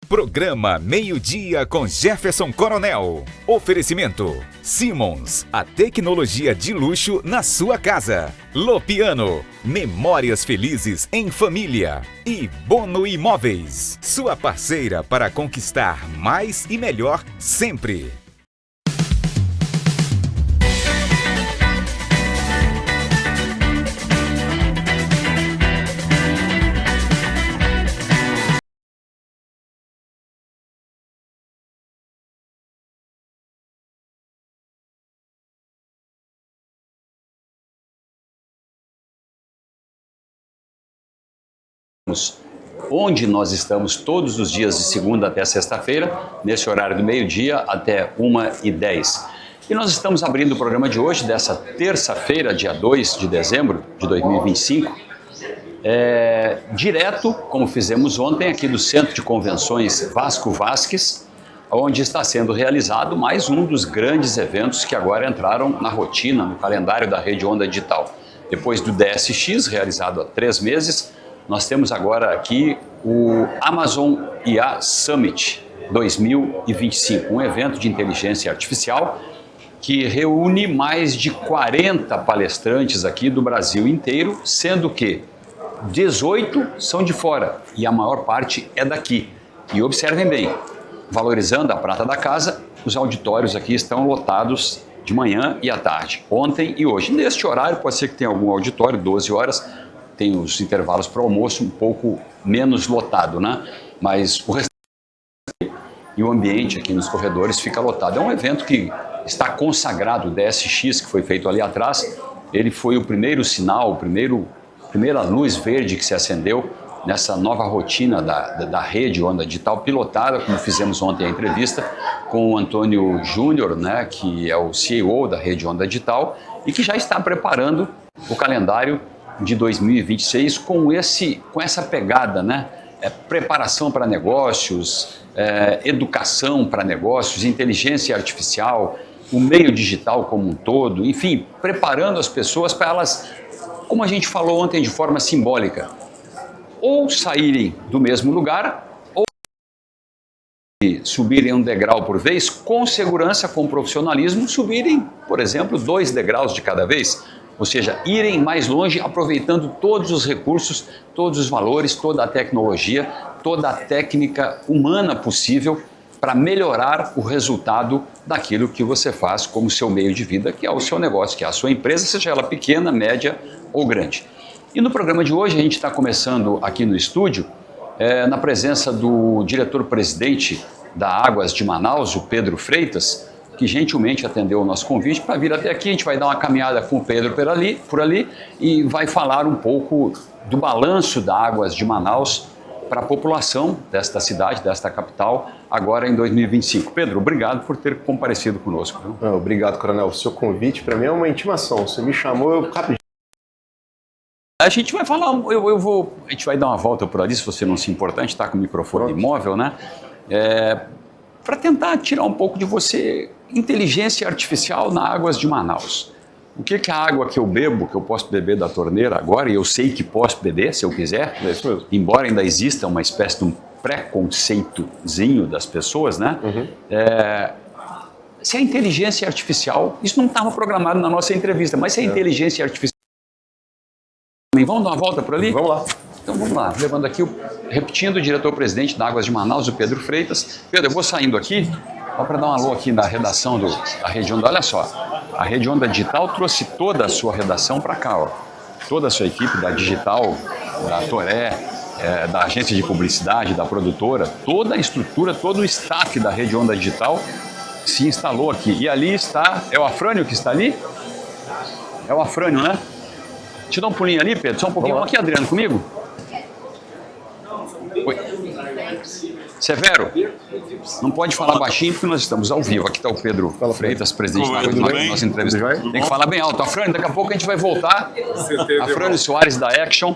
Programa Meio-Dia com Jefferson Coronel. Oferecimento Simmons, a tecnologia de luxo na sua casa. Lopiano, memórias felizes em família. E Bono Imóveis, sua parceira para conquistar mais e melhor sempre. Onde nós estamos todos os dias de segunda até sexta-feira, nesse horário do meio-dia até 1h10. E nós estamos abrindo o programa de hoje, dessa terça-feira, dia 2 de dezembro de 2025, direto, como fizemos ontem, aqui do Centro de Convenções Vasco Vasques, onde está sendo realizado mais um dos grandes eventos que agora entraram na rotina, no calendário da Rede Onda Digital. Depois do DSX, realizado há 3 meses, nós temos agora aqui o Amazon IA Summit 2025, um evento de inteligência artificial que reúne mais de 40 palestrantes aqui do Brasil inteiro, sendo que 18 são de fora e a maior parte é daqui. E observem bem, valorizando a prata da casa, os auditórios aqui estão lotados de manhã e à tarde, ontem e hoje. Neste horário, pode ser que tenha algum auditório, 12 horas, tem os intervalos para o almoço um pouco menos lotado, né? Mas o restante e o ambiente aqui nos corredores fica lotado. É um evento que está consagrado, o DSX, que foi feito ali atrás, ele foi o primeiro sinal, primeira luz verde que se acendeu nessa nova rotina da Rede Onda Digital, pilotada, como fizemos ontem a entrevista, com o Antônio Júnior, né, que é o CEO da Rede Onda Digital e que já está preparando o calendário de 2026 com essa pegada, né? Preparação para negócios, educação para negócios, inteligência artificial, o meio digital como um todo, enfim, preparando as pessoas para elas, como a gente falou ontem de forma simbólica, ou saírem do mesmo lugar, ou subirem um degrau por vez, com segurança, com profissionalismo, subirem, por exemplo, 2 degraus de cada vez. Ou seja, irem mais longe aproveitando todos os recursos, todos os valores, toda a tecnologia, toda a técnica humana possível para melhorar o resultado daquilo que você faz como seu meio de vida, que é o seu negócio, que é a sua empresa, seja ela pequena, média ou grande. E no programa de hoje a gente está começando aqui no estúdio, na presença do diretor-presidente da Águas de Manaus, o Pedro Freitas, que gentilmente atendeu o nosso convite para vir até aqui. A gente vai dar uma caminhada com o Pedro por ali e vai falar um pouco do balanço da Águas de Manaus para a população desta cidade, desta capital, agora em 2025. Pedro, obrigado por ter comparecido conosco. Obrigado, Coronel. O seu convite para mim é uma intimação. Você me chamou, eu rapidinho. A gente vai falar, a gente vai dar uma volta por ali, se você não se importar, a gente está com o microfone imóvel, né? Para tentar tirar um pouco de você inteligência artificial na Águas de Manaus. O que é a água que eu bebo, que eu posso beber da torneira agora, e eu sei que posso beber se eu quiser, é isso mesmo. Embora ainda exista uma espécie de um preconceitozinho das pessoas, né? Se a inteligência artificial, isso não estava programado na nossa entrevista, mas se a inteligência artificial... Vamos dar uma volta por ali? Vamos lá. Então vamos lá, levando aqui, repetindo, o diretor-presidente da Águas de Manaus, o Pedro Freitas. Pedro, eu vou saindo aqui, só para dar um alô aqui da redação da Rede Onda. Olha só, a Rede Onda Digital trouxe toda a sua redação para cá, ó. Toda a sua equipe da Digital, da Toré, da agência de publicidade, da produtora, toda a estrutura, todo o staff da Rede Onda Digital se instalou aqui. E ali está, é o Afrânio que está ali? É o Afrânio, né? Deixa eu dar um pulinho ali, Pedro, só um pouquinho. Vamos aqui, Adriano, comigo? Oi. Severo, não pode falar baixinho porque nós estamos ao vivo. Aqui está o Pedro Freitas, presidente da nossa entrevista. Tem que falar bem alto. Afrânio, daqui a pouco a gente vai voltar. Afrânio Soares da Action.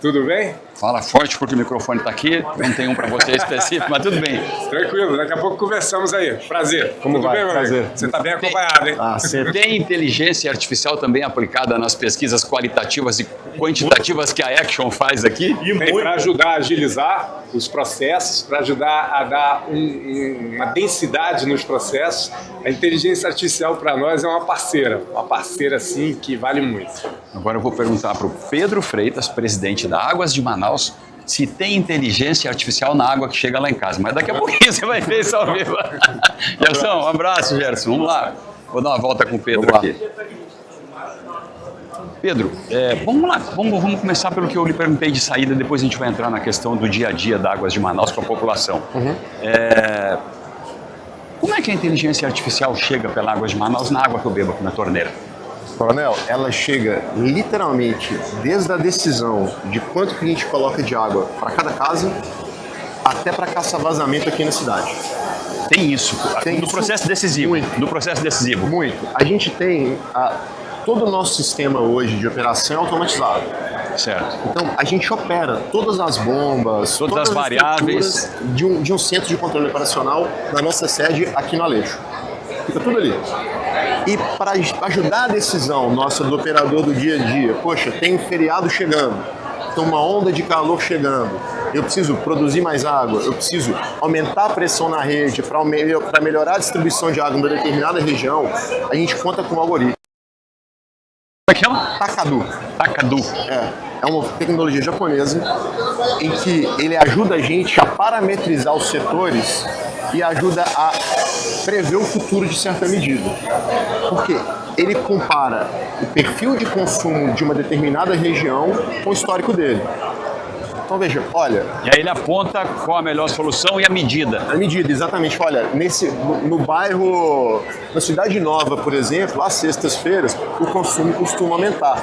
Tudo bem? Fala forte porque o microfone está aqui, não tem um para você específico, mas tudo bem. Tranquilo, daqui a pouco conversamos aí. Prazer. Como Tudo vai? bem, meu Prazer. amigo? Você está bem acompanhado, hein? Sempre. Tem inteligência artificial também aplicada nas pesquisas qualitativas e quantitativas que a Action faz aqui? Tem para ajudar a agilizar os processos, para ajudar a dar uma densidade nos processos. A inteligência artificial para nós é uma parceira assim que vale muito. Agora eu vou perguntar para o Pedro Freitas, presidente da Águas de Manaus, se tem inteligência artificial na água que chega lá em casa. Mas daqui a pouquinho você vai ver isso ao vivo. Gerson, um abraço, Gerson. Vamos lá. Vou dar uma volta com o Pedro aqui. Pedro, vamos lá. Vamos começar pelo que eu lhe perguntei de saída, depois a gente vai entrar na questão do dia a dia da Águas de Manaus com a população. Como é que a inteligência artificial chega pela Águas de Manaus na água que eu bebo aqui na torneira? Coronel, ela chega literalmente desde a decisão de quanto que a gente coloca de água para cada casa até para caça-vazamento aqui na cidade. Tem isso, Tem no isso processo decisivo. muito. No processo decisivo. Muito. A gente tem todo o nosso sistema hoje de operação é automatizado. Certo. Então, a gente opera todas as bombas, Todas as variáveis estruturas de um centro de controle operacional na nossa sede aqui no Aleixo. Fica tudo ali. E para ajudar a decisão nossa do operador do dia a dia, poxa, tem um feriado chegando, tem uma onda de calor chegando, eu preciso produzir mais água, eu preciso aumentar a pressão na rede para melhorar a distribuição de água em uma determinada região, a gente conta com um algoritmo. Aquela? Takadu. Takadu. É uma tecnologia japonesa em que ele ajuda a gente a parametrizar os setores e ajuda a prever o futuro de certa medida. Por quê? Ele compara o perfil de consumo de uma determinada região com o histórico dele. Então veja, olha... E aí ele aponta qual a melhor solução e a medida. A medida, exatamente. Olha, no bairro, na Cidade Nova, por exemplo, às sextas-feiras, o consumo costuma aumentar.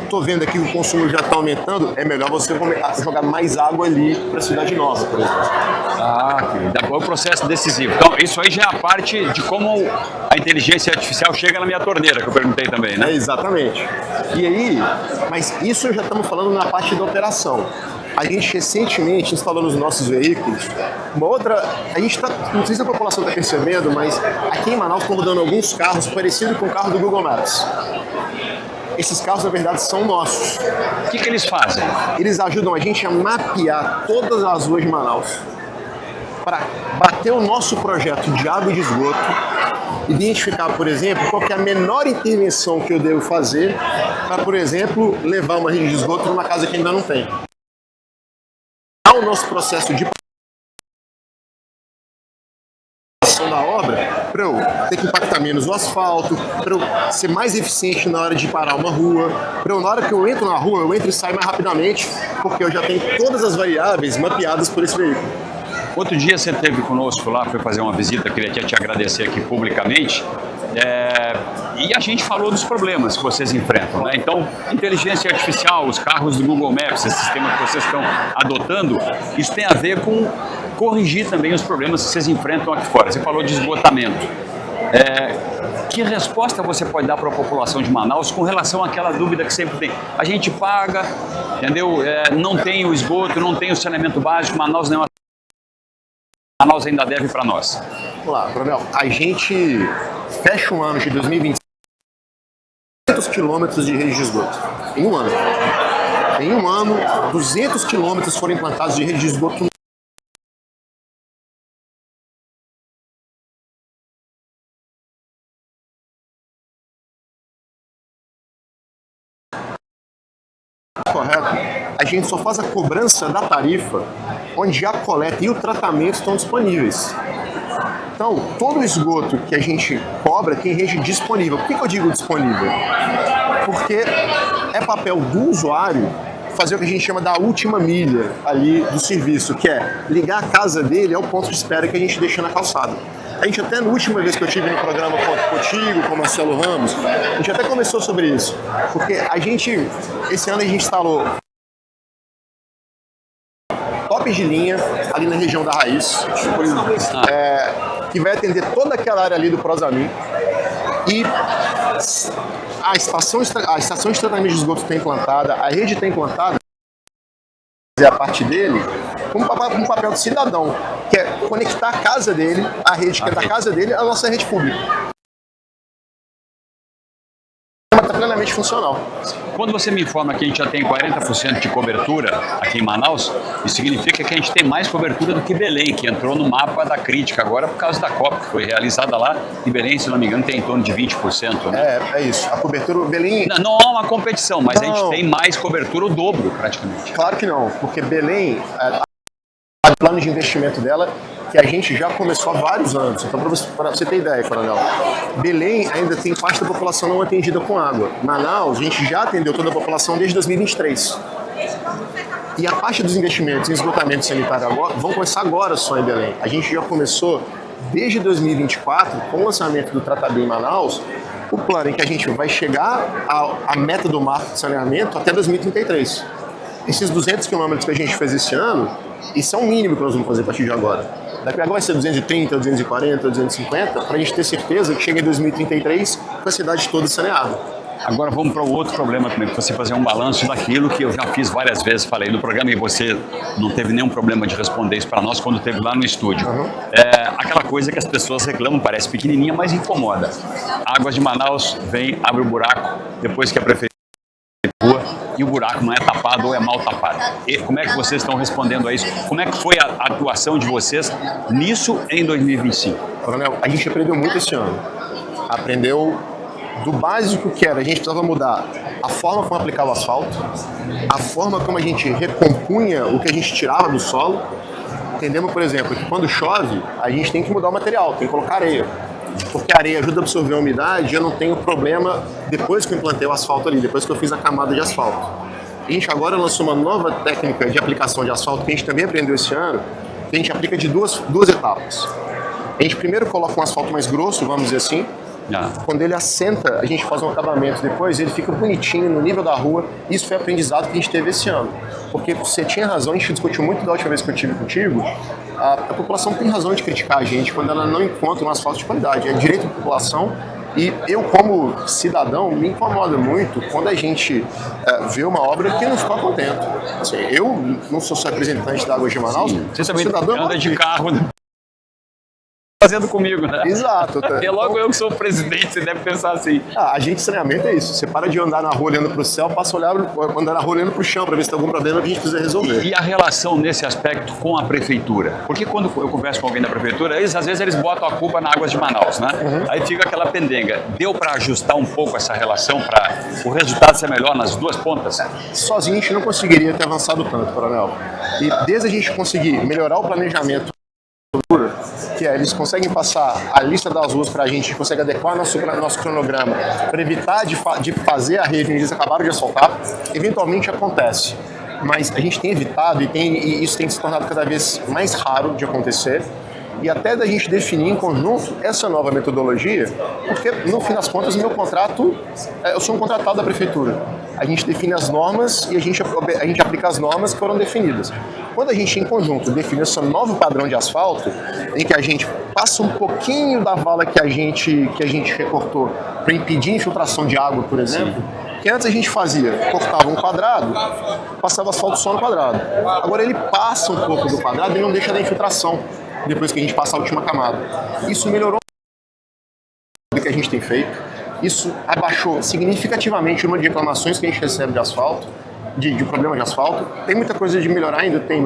Estou vendo aqui que o consumo já está aumentando, é melhor você jogar mais água ali para a Cidade Nova, por exemplo. É o processo decisivo. Então, isso aí já é a parte de como a inteligência artificial chega na minha torneira, que eu perguntei também, né? Exatamente. E aí, mas isso já estamos falando na parte da operação. A gente recentemente instalou nos nossos veículos uma outra... A gente está, não sei se a população está percebendo, mas aqui em Manaus estão rodando alguns carros parecidos com o carro do Google Maps. Esses carros, na verdade, são nossos. O que eles fazem? Eles ajudam a gente a mapear todas as ruas de Manaus para bater o nosso projeto de água e de esgoto, identificar, por exemplo, qual que é a menor intervenção que eu devo fazer para, por exemplo, levar uma rede de esgoto numa casa que ainda não tem. O nosso processo de da obra, para eu ter que impactar menos o asfalto, para eu ser mais eficiente na hora de parar uma rua, para eu, na hora que eu entro na rua, eu entro e saio mais rapidamente, porque eu já tenho todas as variáveis mapeadas por esse veículo. Outro dia você esteve conosco lá, foi fazer uma visita, queria te agradecer aqui publicamente, e a gente falou dos problemas que vocês enfrentam, né? Então, inteligência artificial, os carros do Google Maps, esse sistema que vocês estão adotando, isso tem a ver com corrigir também os problemas que vocês enfrentam aqui fora. Você falou de esgotamento. Que resposta você pode dar para a população de Manaus com relação àquela dúvida que sempre tem? A gente paga, entendeu? Não tem o esgoto, não tem o saneamento básico, Manaus ainda deve para nós. Vamos lá, Coronel. A gente fecha um ano de 2020 200 quilômetros de rede de esgoto. Em um ano. Em um ano, 200 quilômetros foram implantados de rede de esgoto. Correto? A gente só faz a cobrança da tarifa onde a coleta e o tratamento estão disponíveis. Então, todo o esgoto que a gente cobra tem rede disponível. Por que eu digo disponível? Porque é papel do usuário fazer o que a gente chama da última milha ali do serviço, que é ligar a casa dele ao ponto de espera que a gente deixa na calçada. A gente até, na última vez que eu estive no programa contigo, com o Marcelo Ramos, a gente até conversou sobre isso. Porque esse ano a gente instalou top de linha ali na região da Raiz, que vai atender toda aquela área ali do Prosamin. E a estação de tratamento de esgoto está implantada, a rede está implantada. a parte dele com um papel de cidadão, que é conectar a casa dele, a rede que é da casa dele, à nossa rede pública. Está plenamente funcional. Quando você me informa que a gente já tem 40% de cobertura aqui em Manaus, isso significa que a gente tem mais cobertura do que Belém, que entrou no mapa da crítica agora por causa da COP, que foi realizada lá. E Belém, se não me engano, tem em torno de 20%. Né? É isso. A cobertura, Belém... Não é uma competição, mas a gente tem mais cobertura, o dobro, praticamente. Claro que não, porque Belém, o plano de investimento dela, que a gente já começou há vários anos. Então, para você ter ideia, Coronel, Belém ainda tem parte da população não atendida com água. Manaus, a gente já atendeu toda a população desde 2023. E a parte dos investimentos em esgotamento sanitário agora, vão começar agora só em Belém. A gente já começou desde 2024, com o lançamento do Tratabem em Manaus, o plano em que a gente vai chegar à meta do marco de saneamento até 2033. Esses 200 quilômetros que a gente fez esse ano, isso é o mínimo que nós vamos fazer a partir de agora. Daqui agora vai ser 230, 240, 250, para a gente ter certeza que chega em 2033 com a cidade toda saneada. Agora vamos para o outro problema também, você fazer um balanço daquilo que eu já fiz várias vezes, falei no programa e você não teve nenhum problema de responder isso para nós quando esteve lá no estúdio. Aquela coisa que as pessoas reclamam, parece pequenininha, mas incomoda. Águas de Manaus vem, abre o buraco, depois que a prefeitura e o buraco não é tapado ou é mal tapado. E como é que vocês estão respondendo a isso? Como é que foi a atuação de vocês nisso em 2025? Coronel, a gente aprendeu muito esse ano. Aprendeu do básico que era, a gente precisava mudar a forma como aplicava o asfalto, a forma como a gente recompunha o que a gente tirava do solo. Entendemos, por exemplo, que quando chove, a gente tem que mudar o material, tem que colocar areia. Porque a areia ajuda a absorver a umidade e eu não tenho problema depois que eu implantei o asfalto ali, depois que eu fiz a camada de asfalto. A gente agora lançou uma nova técnica de aplicação de asfalto que a gente também aprendeu esse ano, que a gente aplica de duas etapas. A gente primeiro coloca um asfalto mais grosso, vamos dizer assim. Quando ele assenta, a gente faz um acabamento depois, ele fica bonitinho no nível da rua. Isso foi aprendizado que a gente teve esse ano. Porque você tinha razão, a gente discutiu muito da última vez que eu estive contigo, a população tem razão de criticar a gente quando ela não encontra um asfalto de qualidade. É direito da população e eu, como cidadão, me incomoda muito quando a gente vê uma obra que não ficou contente. Assim, eu não sou só representante da Águas de Manaus, você também cidadão anda de carro, né? Fazendo comigo, né? Exato. E logo eu que sou o presidente, você deve pensar assim. Agente de saneamento é isso. Você para de andar na rua olhando para o céu, passa a andar na rua olhando para o chão para ver se tem algum problema que a gente precisa resolver. E a relação nesse aspecto com a prefeitura? Porque quando eu converso com alguém da prefeitura, às vezes eles botam a culpa na Águas de Manaus, né? Aí fica aquela pendenga. Deu para ajustar um pouco essa relação para o resultado ser melhor nas duas pontas? Sozinho a gente não conseguiria ter avançado tanto, Coronel. E desde a gente conseguir melhorar o planejamento, que é, eles conseguem passar a lista das ruas para a gente consegue adequar nosso cronograma para evitar de fazer a rede onde eles acabaram de asfaltar, eventualmente acontece. Mas a gente tem evitado e isso tem se tornado cada vez mais raro de acontecer. E até da gente definir em conjunto essa nova metodologia, porque no fim das contas, meu contrato, eu sou um contratado da prefeitura. A gente define as normas e a gente aplica as normas que foram definidas. Quando a gente em conjunto define esse novo padrão de asfalto, em que a gente passa um pouquinho da vala que a gente recortou para impedir a infiltração de água, por exemplo, que antes a gente fazia, cortava um quadrado, passava asfalto só no quadrado. Agora ele passa um pouco do quadrado e não deixa da infiltração depois que a gente passa a última camada. Isso melhorou o que a gente tem feito. Isso abaixou significativamente o número de reclamações que a gente recebe de asfalto, de problema de asfalto. Tem muita coisa de melhorar ainda, tem.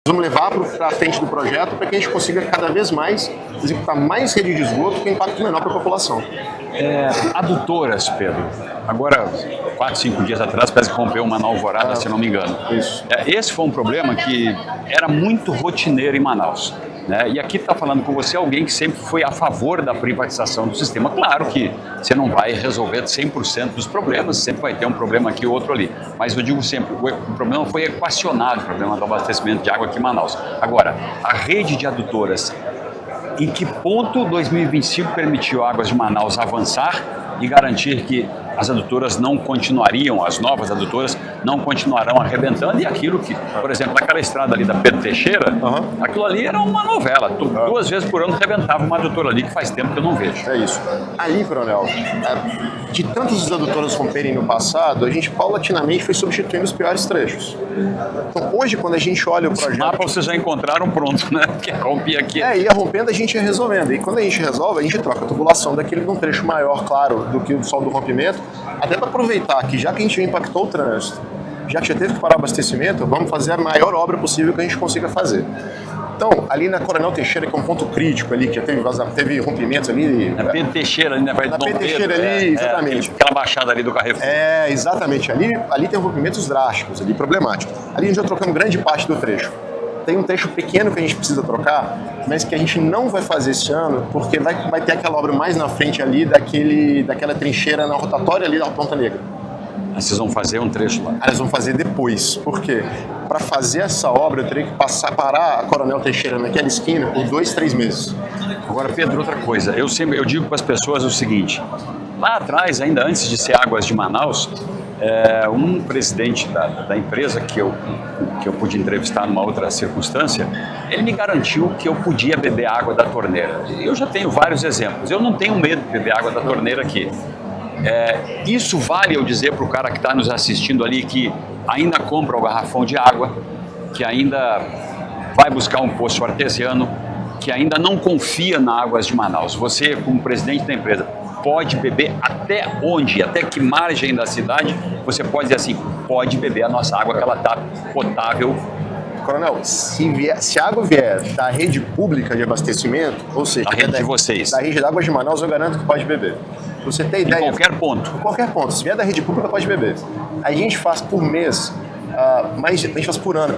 Vamos levar para a frente do projeto para que a gente consiga cada vez mais executar mais rede de esgoto com impacto menor para a população. Adutoras, Pedro. Agora, 4, 5 dias atrás, parece que rompeu uma na Alvorada, se não me engano. Isso. Esse foi um problema que era muito rotineiro em Manaus. Né? E aqui está falando com você alguém que sempre foi a favor da privatização do sistema. Claro que você não vai resolver 100% dos problemas, sempre vai ter um problema aqui ou outro ali. Mas eu digo sempre, o problema foi equacionado, o problema do abastecimento de água aqui em Manaus. Agora, a rede de adutoras, em que ponto 2025 permitiu Águas de Manaus avançar e garantir que as adutoras não continuariam, as novas adutoras não continuarão arrebentando, e aquilo que, por exemplo, naquela estrada ali da Pedro Teixeira, aquilo ali era uma novela. 2 vezes por ano arrebentava uma adutora ali, que faz tempo que eu não vejo. É isso. Ali, coronel, de tantas adutoras romperem no passado, a gente paulatinamente foi substituindo os piores trechos. Então, hoje, quando a gente olha o projeto... O mapa vocês já encontraram pronto, né? Porque rompia aqui. Ia rompendo, a gente ia resolvendo. E quando a gente resolve, a gente troca a tubulação daquele de um trecho maior, claro, do que o sol do rompimento, até para aproveitar que, já que a gente impactou o trânsito, já que já teve que parar o abastecimento, vamos fazer a maior obra possível que a gente consiga fazer. Então, ali na Coronel Teixeira, que é um ponto crítico ali, que teve rompimentos ali... Na Pedro Teixeira ali, né? Na Pedro Teixeira ali, exatamente. Aquela baixada ali do Carrefour. Exatamente. Ali tem rompimentos drásticos, ali, problemáticos. Ali a gente já trocamos grande parte do trecho. Tem um trecho pequeno que a gente precisa trocar, mas que a gente não vai fazer esse ano, porque vai ter aquela obra mais na frente ali, daquela trincheira na rotatória ali da Ponta Negra. Vocês vão fazer um trecho lá? Eles vão fazer depois. Por quê? Para fazer essa obra, eu teria que parar a Coronel Teixeira naquela esquina por 2, 3 meses. Agora, Pedro, outra coisa. Eu digo para as pessoas o seguinte. Lá atrás, ainda antes de ser Águas de Manaus, um presidente da empresa que eu pude entrevistar numa outra circunstância, ele me garantiu que eu podia beber água da torneira. Eu já tenho vários exemplos. Eu não tenho medo de beber água da torneira aqui. Isso vale eu dizer para o cara que está nos assistindo ali, que ainda compra o garrafão de água, que ainda vai buscar um poço artesiano, que ainda não confia na Águas de Manaus. Você, como presidente da empresa, pode beber até onde? Até que margem da cidade você pode dizer assim, pode beber a nossa água, que ela está potável. Coronel, se a água vier da rede pública de abastecimento, ou seja, a rede de vocês, da rede de Águas de Manaus, eu garanto que pode beber. Pra você ter ideia. Em qualquer ponto. Em qualquer ponto. Se vier da rede pública, pode beber. A gente faz por mês, a gente faz por ano,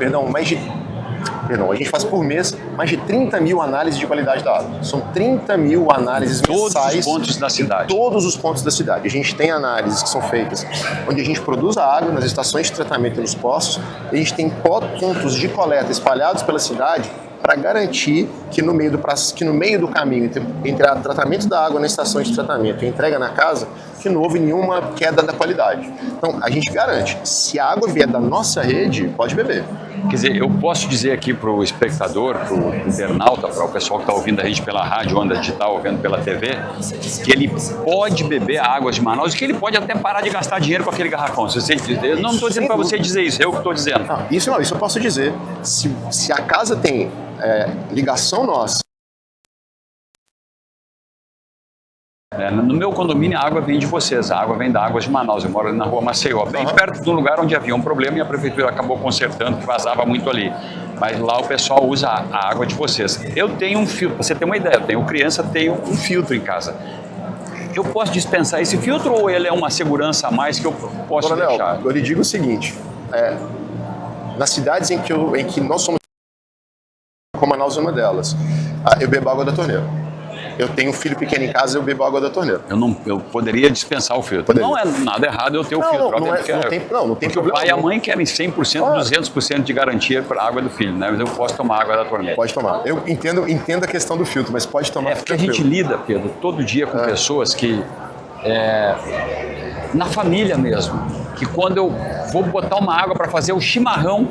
a gente faz por mês mais de 30 mil análises de qualidade da água. São 30 mil análises mensais. Todos os pontos da cidade. Todos os pontos da cidade. A gente tem análises que são feitas onde a gente produz a água nas estações de tratamento e nos postos. A gente tem pontos de coleta espalhados pela cidade para garantir que no meio do caminho entre o tratamento da água na estação de tratamento e a entrega na casa, que não houve nenhuma queda da qualidade. Então, a gente garante, se a água vier da nossa rede, pode beber. Quer dizer, eu posso dizer aqui para o espectador, para o internauta, para o pessoal que está ouvindo a gente pela rádio, Onda Digital, ouvindo pela TV, que ele pode beber a Águas de Manaus e que ele pode até parar de gastar dinheiro com aquele garrafão. Eu não estou dizendo para você dizer isso, eu que estou dizendo. Isso eu posso dizer. Se a casa tem ligação nossa, no meu condomínio a água vem de vocês, a água vem da Águas de Manaus, eu moro ali na rua Maceió, bem perto do lugar onde havia um problema e a prefeitura acabou consertando, que vazava muito ali. Mas lá o pessoal usa a água de vocês. Eu tenho um filtro, para você ter uma ideia, eu tenho um filtro em casa. Eu posso dispensar esse filtro ou ele é uma segurança a mais que eu posso deixar? Eu lhe digo o seguinte, nas cidades em que nós somos, como Manaus é uma delas, eu bebo água da torneira. Eu tenho um filho pequeno em casa, eu bebo água da torneira. Eu poderia dispensar o filtro. Não é nada errado eu ter o filtro. Não tem porque o pai e a mãe querem 100%, 200% de garantia para a água do filho, né? Mas eu posso tomar água da torneira. Pode tomar. Eu entendo a questão do filtro, mas pode tomar. Porque a gente lida, Pedro, todo dia com pessoas que... na família mesmo, que quando eu vou botar uma água para fazer o chimarrão...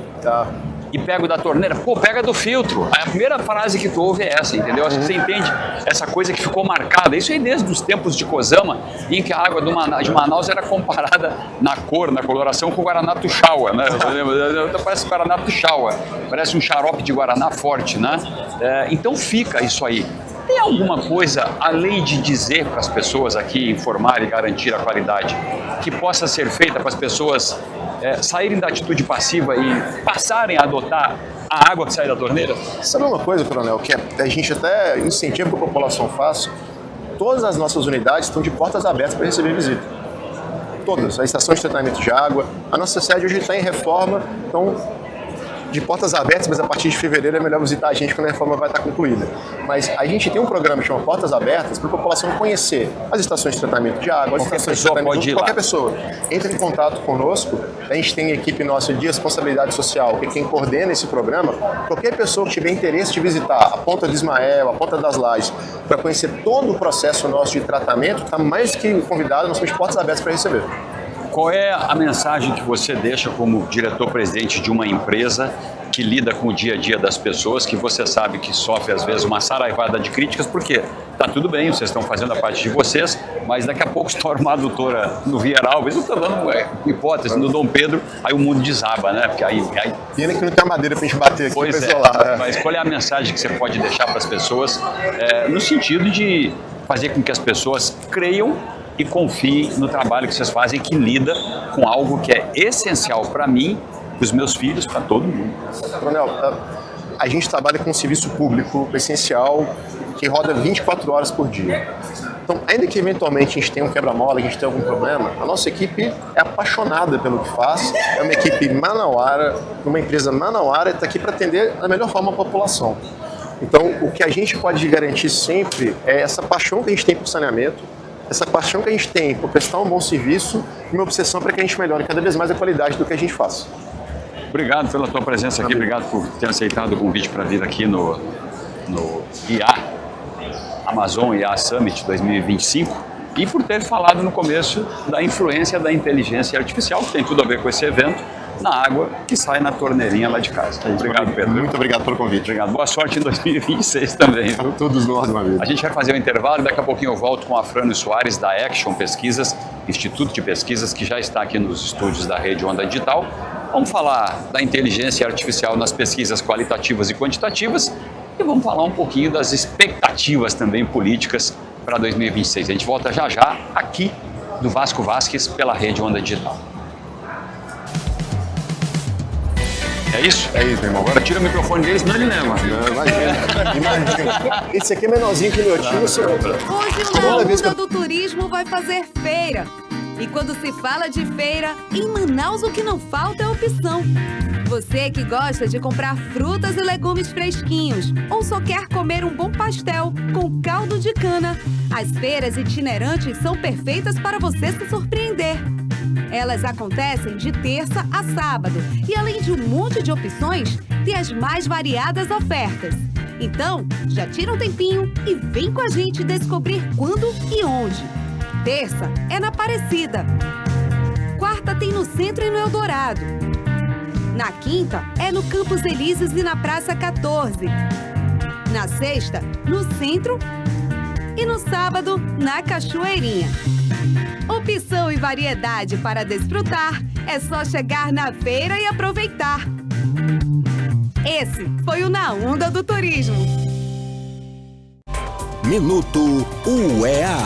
E pego da torneira, pega do filtro. A primeira frase que tu ouve é essa, entendeu? Acho que você entende essa coisa que ficou marcada. Isso aí desde os tempos de Kozama, em que a água de Manaus era comparada na cor, na coloração com o Guaraná Tuxaua, né? Parece o Guaraná Tuxaua, parece um xarope de Guaraná forte, né? Então fica isso aí. Tem alguma coisa, além de dizer para as pessoas aqui, informar e garantir a qualidade, que possa ser feita para as pessoas saírem da atitude passiva e passarem a adotar a água que sai da torneira? Sabe uma coisa, coronel, que a gente até incentiva que a população faça? Todas as nossas unidades estão de portas abertas para receber visita. Todas. A estação de tratamento de água, a nossa sede hoje está em reforma, então de portas abertas, mas a partir de fevereiro é melhor visitar a gente quando a reforma vai estar concluída. Mas a gente tem um programa que chama Portas Abertas para a população conhecer as estações de tratamento de água, as estações de tratamento de qualquer pessoa. Entre em contato conosco, a gente tem a equipe nossa de responsabilidade social, que é quem coordena esse programa. Qualquer pessoa que tiver interesse de visitar a Ponta de Ismael, a Ponta das Lajes, para conhecer todo o processo nosso de tratamento, está mais que convidado, nós temos portas abertas para receber. Qual é a mensagem que você deixa como diretor-presidente de uma empresa que lida com o dia a dia das pessoas, que você sabe que sofre às vezes uma saraivada de críticas, porque tá tudo bem, vocês estão fazendo a parte de vocês, mas daqui a pouco estoura uma adutora no Vieira Alves, eu estou dando hipótese no Dom Pedro, aí o mundo desaba, né? Porque aí... Pena que não tem madeira pra gente bater aqui para isolar. Mas qual é a mensagem que você pode deixar para as pessoas no sentido de fazer com que as pessoas creiam e confiem no trabalho que vocês fazem, que lida com algo que é essencial para mim, para os meus filhos, para todo mundo? Coronel, a gente trabalha com um serviço público essencial que roda 24 horas por dia. Então, ainda que eventualmente a gente tenha um quebra-mola, a gente tenha algum problema, a nossa equipe é apaixonada pelo que faz, é uma equipe manauara, uma empresa manauara, está aqui para atender da melhor forma a população. Então, o que a gente pode garantir sempre é essa paixão que a gente tem por saneamento, essa paixão que a gente tem por prestar um bom serviço e uma obsessão para que a gente melhore cada vez mais a qualidade do que a gente faz. Obrigado pela tua presença aqui, obrigado por ter aceitado o convite para vir aqui no IA, Amazon IA Summit 2025, e por ter falado no começo da influência da inteligência artificial, que tem tudo a ver com esse evento, na água que sai na torneirinha lá de casa. Obrigado, Pedro. Muito obrigado pelo convite. Obrigado. Boa sorte em 2026 também. Todos nós, meu amigo. A gente vai fazer um intervalo e daqui a pouquinho eu volto com a Frânio Soares, da Action Pesquisas, Instituto de Pesquisas, que já está aqui nos estúdios da Rede Onda Digital. Vamos falar da inteligência artificial nas pesquisas qualitativas e quantitativas e vamos falar um pouquinho das expectativas também políticas para 2026. A gente volta já já aqui do Vasco Vasques pela Rede Onda Digital. É isso? É isso, meu irmão. Agora tira o microfone deles, senão ele leva. Imagina. Esse aqui é menorzinho que o meu tio. Hoje o Na Onda do Turismo vai fazer feira. E quando se fala de feira, em Manaus o que não falta é opção. Você que gosta de comprar frutas e legumes fresquinhos ou só quer comer um bom pastel com caldo de cana, as feiras itinerantes são perfeitas para você se surpreender. Elas acontecem de terça a sábado e, além de um monte de opções, tem as mais variadas ofertas. Então, já tira um tempinho e vem com a gente descobrir quando e onde. Terça é na Aparecida. Quarta tem no Centro e no Eldorado. Na quinta é no Campos Elíseos e na Praça 14. Na sexta, no Centro. E no sábado, na Cachoeirinha. Opção e variedade para desfrutar, é só chegar na feira e aproveitar. Esse foi o Na Onda do Turismo. Minuto UEA.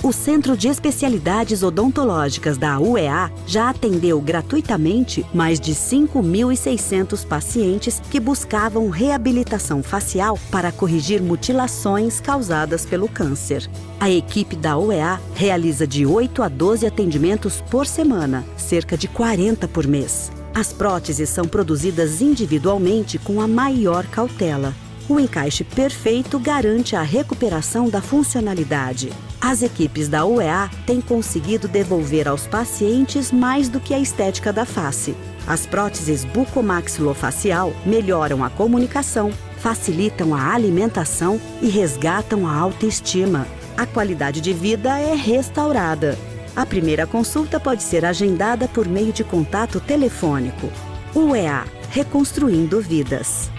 O Centro de Especialidades Odontológicas da UEA já atendeu gratuitamente mais de 5.600 pacientes que buscavam reabilitação facial para corrigir mutilações causadas pelo câncer. A equipe da UEA realiza de 8 a 12 atendimentos por semana, cerca de 40 por mês. As próteses são produzidas individualmente com a maior cautela. O encaixe perfeito garante a recuperação da funcionalidade. As equipes da UEA têm conseguido devolver aos pacientes mais do que a estética da face. As próteses bucomaxilofacial melhoram a comunicação, facilitam a alimentação e resgatam a autoestima. A qualidade de vida é restaurada. A primeira consulta pode ser agendada por meio de contato telefônico. UEA, reconstruindo vidas.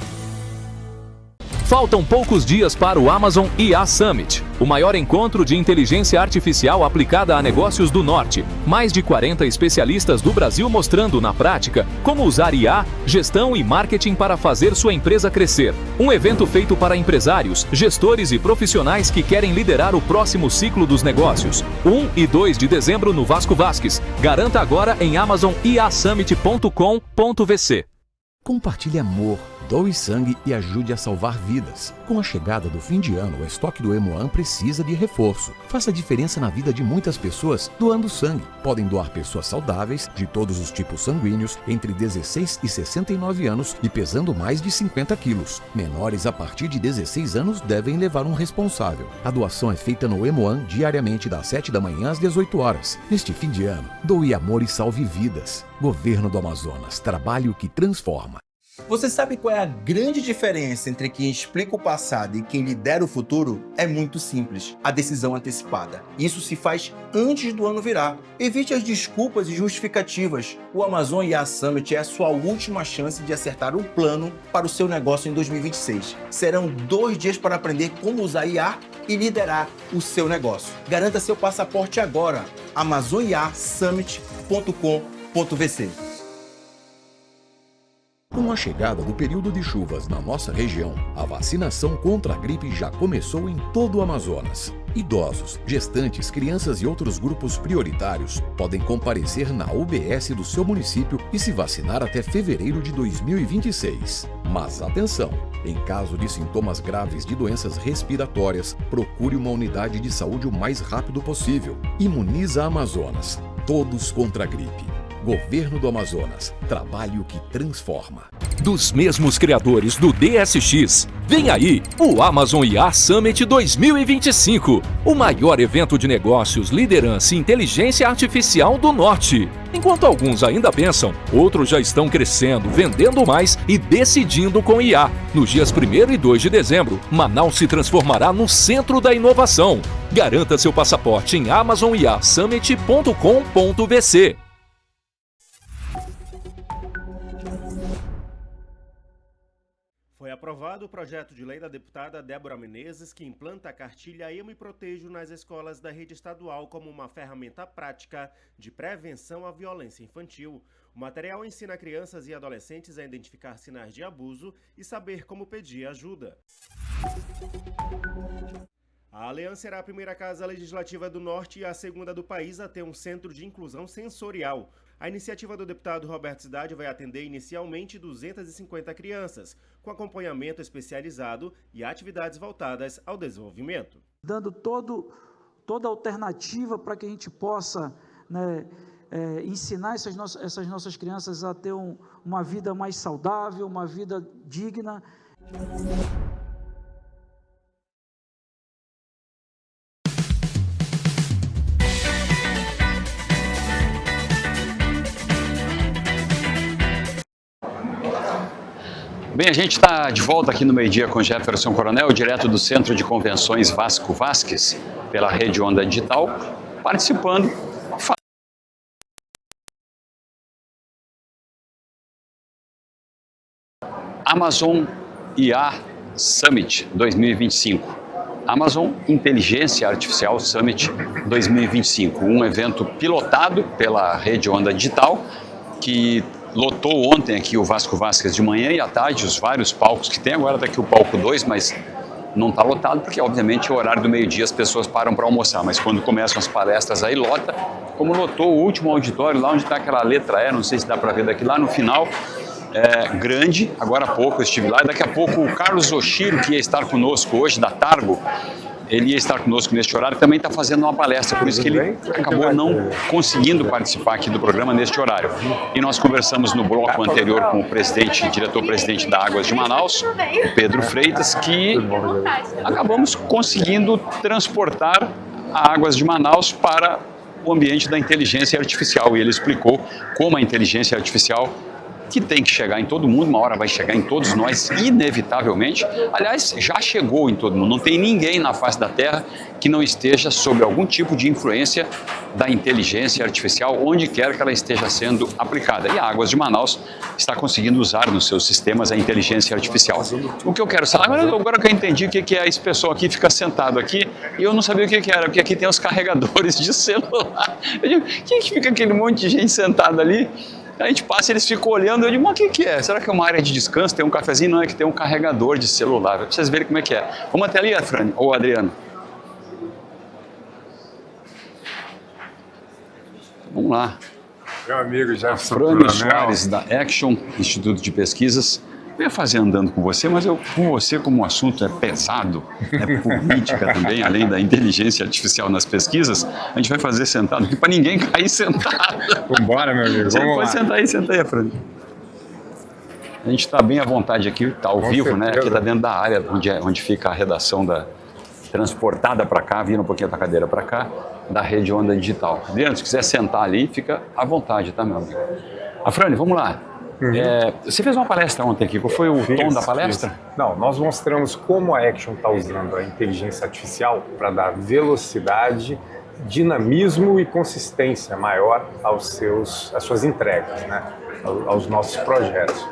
Faltam poucos dias para o Amazon IA Summit, o maior encontro de inteligência artificial aplicada a negócios do Norte. Mais de 40 especialistas do Brasil mostrando na prática como usar IA, gestão e marketing para fazer sua empresa crescer. Um evento feito para empresários, gestores e profissionais que querem liderar o próximo ciclo dos negócios. 1 e 2 de dezembro no Vasco Vasques. Garanta agora em amazoniasummit.com.vc. Compartilhe amor, doe sangue e ajude a salvar vidas. Com a chegada do fim de ano, o estoque do Hemoan precisa de reforço. Faça a diferença na vida de muitas pessoas doando sangue. Podem doar pessoas saudáveis, de todos os tipos sanguíneos, entre 16 e 69 anos e pesando mais de 50 quilos. Menores a partir de 16 anos devem levar um responsável. A doação é feita no Hemoan diariamente das 7 da manhã às 18 horas. Neste fim de ano, doe amor e salve vidas. Governo do Amazonas, trabalho que transforma. Você sabe qual é a grande diferença entre quem explica o passado e quem lidera o futuro? É muito simples: a decisão antecipada. Isso se faz antes do ano virar. Evite as desculpas e justificativas. O Amazon IA Summit é a sua última chance de acertar um plano para o seu negócio em 2026. Serão 2 dias para aprender como usar IA e liderar o seu negócio. Garanta seu passaporte agora. amazoniasummit.com.vc. Com a chegada do período de chuvas na nossa região, a vacinação contra a gripe já começou em todo o Amazonas. Idosos, gestantes, crianças e outros grupos prioritários podem comparecer na UBS do seu município e se vacinar até fevereiro de 2026. Mas atenção! Em caso de sintomas graves de doenças respiratórias, procure uma unidade de saúde o mais rápido possível. Imuniza Amazonas. Todos contra a gripe. Governo do Amazonas, trabalho que transforma. Dos mesmos criadores do DSX, vem aí o Amazon IA Summit 2025, o maior evento de negócios, liderança e inteligência artificial do Norte. Enquanto alguns ainda pensam, outros já estão crescendo, vendendo mais e decidindo com IA. Nos dias 1º e 2 de dezembro, Manaus se transformará no centro da inovação. Garanta seu passaporte em amazoniasummit.com.vc. Foi aprovado o projeto de lei da deputada Débora Menezes, que implanta a cartilha Eu Me Protejo nas escolas da rede estadual como uma ferramenta prática de prevenção à violência infantil. O material ensina crianças e adolescentes a identificar sinais de abuso e saber como pedir ajuda. A Aliança será a primeira casa legislativa do Norte e a segunda do país a ter um centro de inclusão sensorial. A iniciativa do deputado Roberto Cidade vai atender inicialmente 250 crianças, com acompanhamento especializado e atividades voltadas ao desenvolvimento. Dando toda alternativa para que a gente possa ensinar essas nossas crianças a ter uma vida mais saudável, uma vida digna. Bem, a gente está de volta aqui no Meio-Dia com Jefferson Coronel, direto do Centro de Convenções Vasco Vasques, pela Rede Onda Digital, participando. Amazon IA Summit 2025. Amazon Inteligência Artificial Summit 2025, um evento pilotado pela Rede Onda Digital, que lotou ontem aqui o Vasco Vasques de manhã e à tarde, os vários palcos que tem. Agora está aqui o palco 2, mas não está lotado porque, obviamente, é o horário do meio-dia, as pessoas param para almoçar. Mas quando começam as palestras aí, lota, como lotou o último auditório, lá onde está aquela letra E, não sei se dá para ver daqui, lá no final, grande. Agora há pouco eu estive lá e daqui a pouco o Carlos Oshiro, que ia estar conosco hoje, da Targo, ele ia estar conosco neste horário, também está fazendo uma palestra, por isso que ele acabou não conseguindo participar aqui do programa neste horário. E nós conversamos no bloco anterior com o diretor-presidente da Águas de Manaus, o Pedro Freitas, que acabamos conseguindo transportar a Águas de Manaus para o ambiente da inteligência artificial. E ele explicou como a inteligência artificial, que tem que chegar em todo mundo, uma hora vai chegar em todos nós, inevitavelmente. Aliás, já chegou em todo mundo. Não tem ninguém na face da Terra que não esteja sob algum tipo de influência da inteligência artificial, onde quer que ela esteja sendo aplicada. E a Águas de Manaus está conseguindo usar nos seus sistemas a inteligência artificial. O que eu quero saber, agora que eu entendi o que é esse pessoal aqui, fica sentado aqui, e eu não sabia o que era, porque aqui tem os carregadores de celular. Eu digo, quem que fica aquele monte de gente sentada ali? A gente passa e eles ficam olhando, eu digo, mas o que é? Será que é uma área de descanso? Tem um cafezinho? Não, é que tem um carregador de celular. Pra vocês verem como é que é. Vamos até ali, Fran, ou Adriano. Vamos lá. Meu amigo Jefferson Frânio Soares, da Action, Instituto de Pesquisas. Eu ia fazer andando com você, mas com você, como o assunto é pesado, é política também, além da inteligência artificial nas pesquisas, a gente vai fazer sentado aqui para ninguém cair sentado. Vambora, meu amigo, Você vamos pode lá. Senta aí, Frânio. A gente está bem à vontade aqui, está ao vivo, né? Aqui está dentro da área onde fica a redação transportada para cá, vindo um pouquinho da cadeira para cá, da Rede Onda Digital. Adriano, se quiser sentar ali, fica à vontade, tá, meu amigo? Frânio, vamos lá. Você fez uma palestra ontem aqui, qual foi o tom da palestra? Não, nós mostramos como a Action está usando a inteligência artificial para dar velocidade, dinamismo e consistência maior às suas entregas, né? Aos nossos projetos.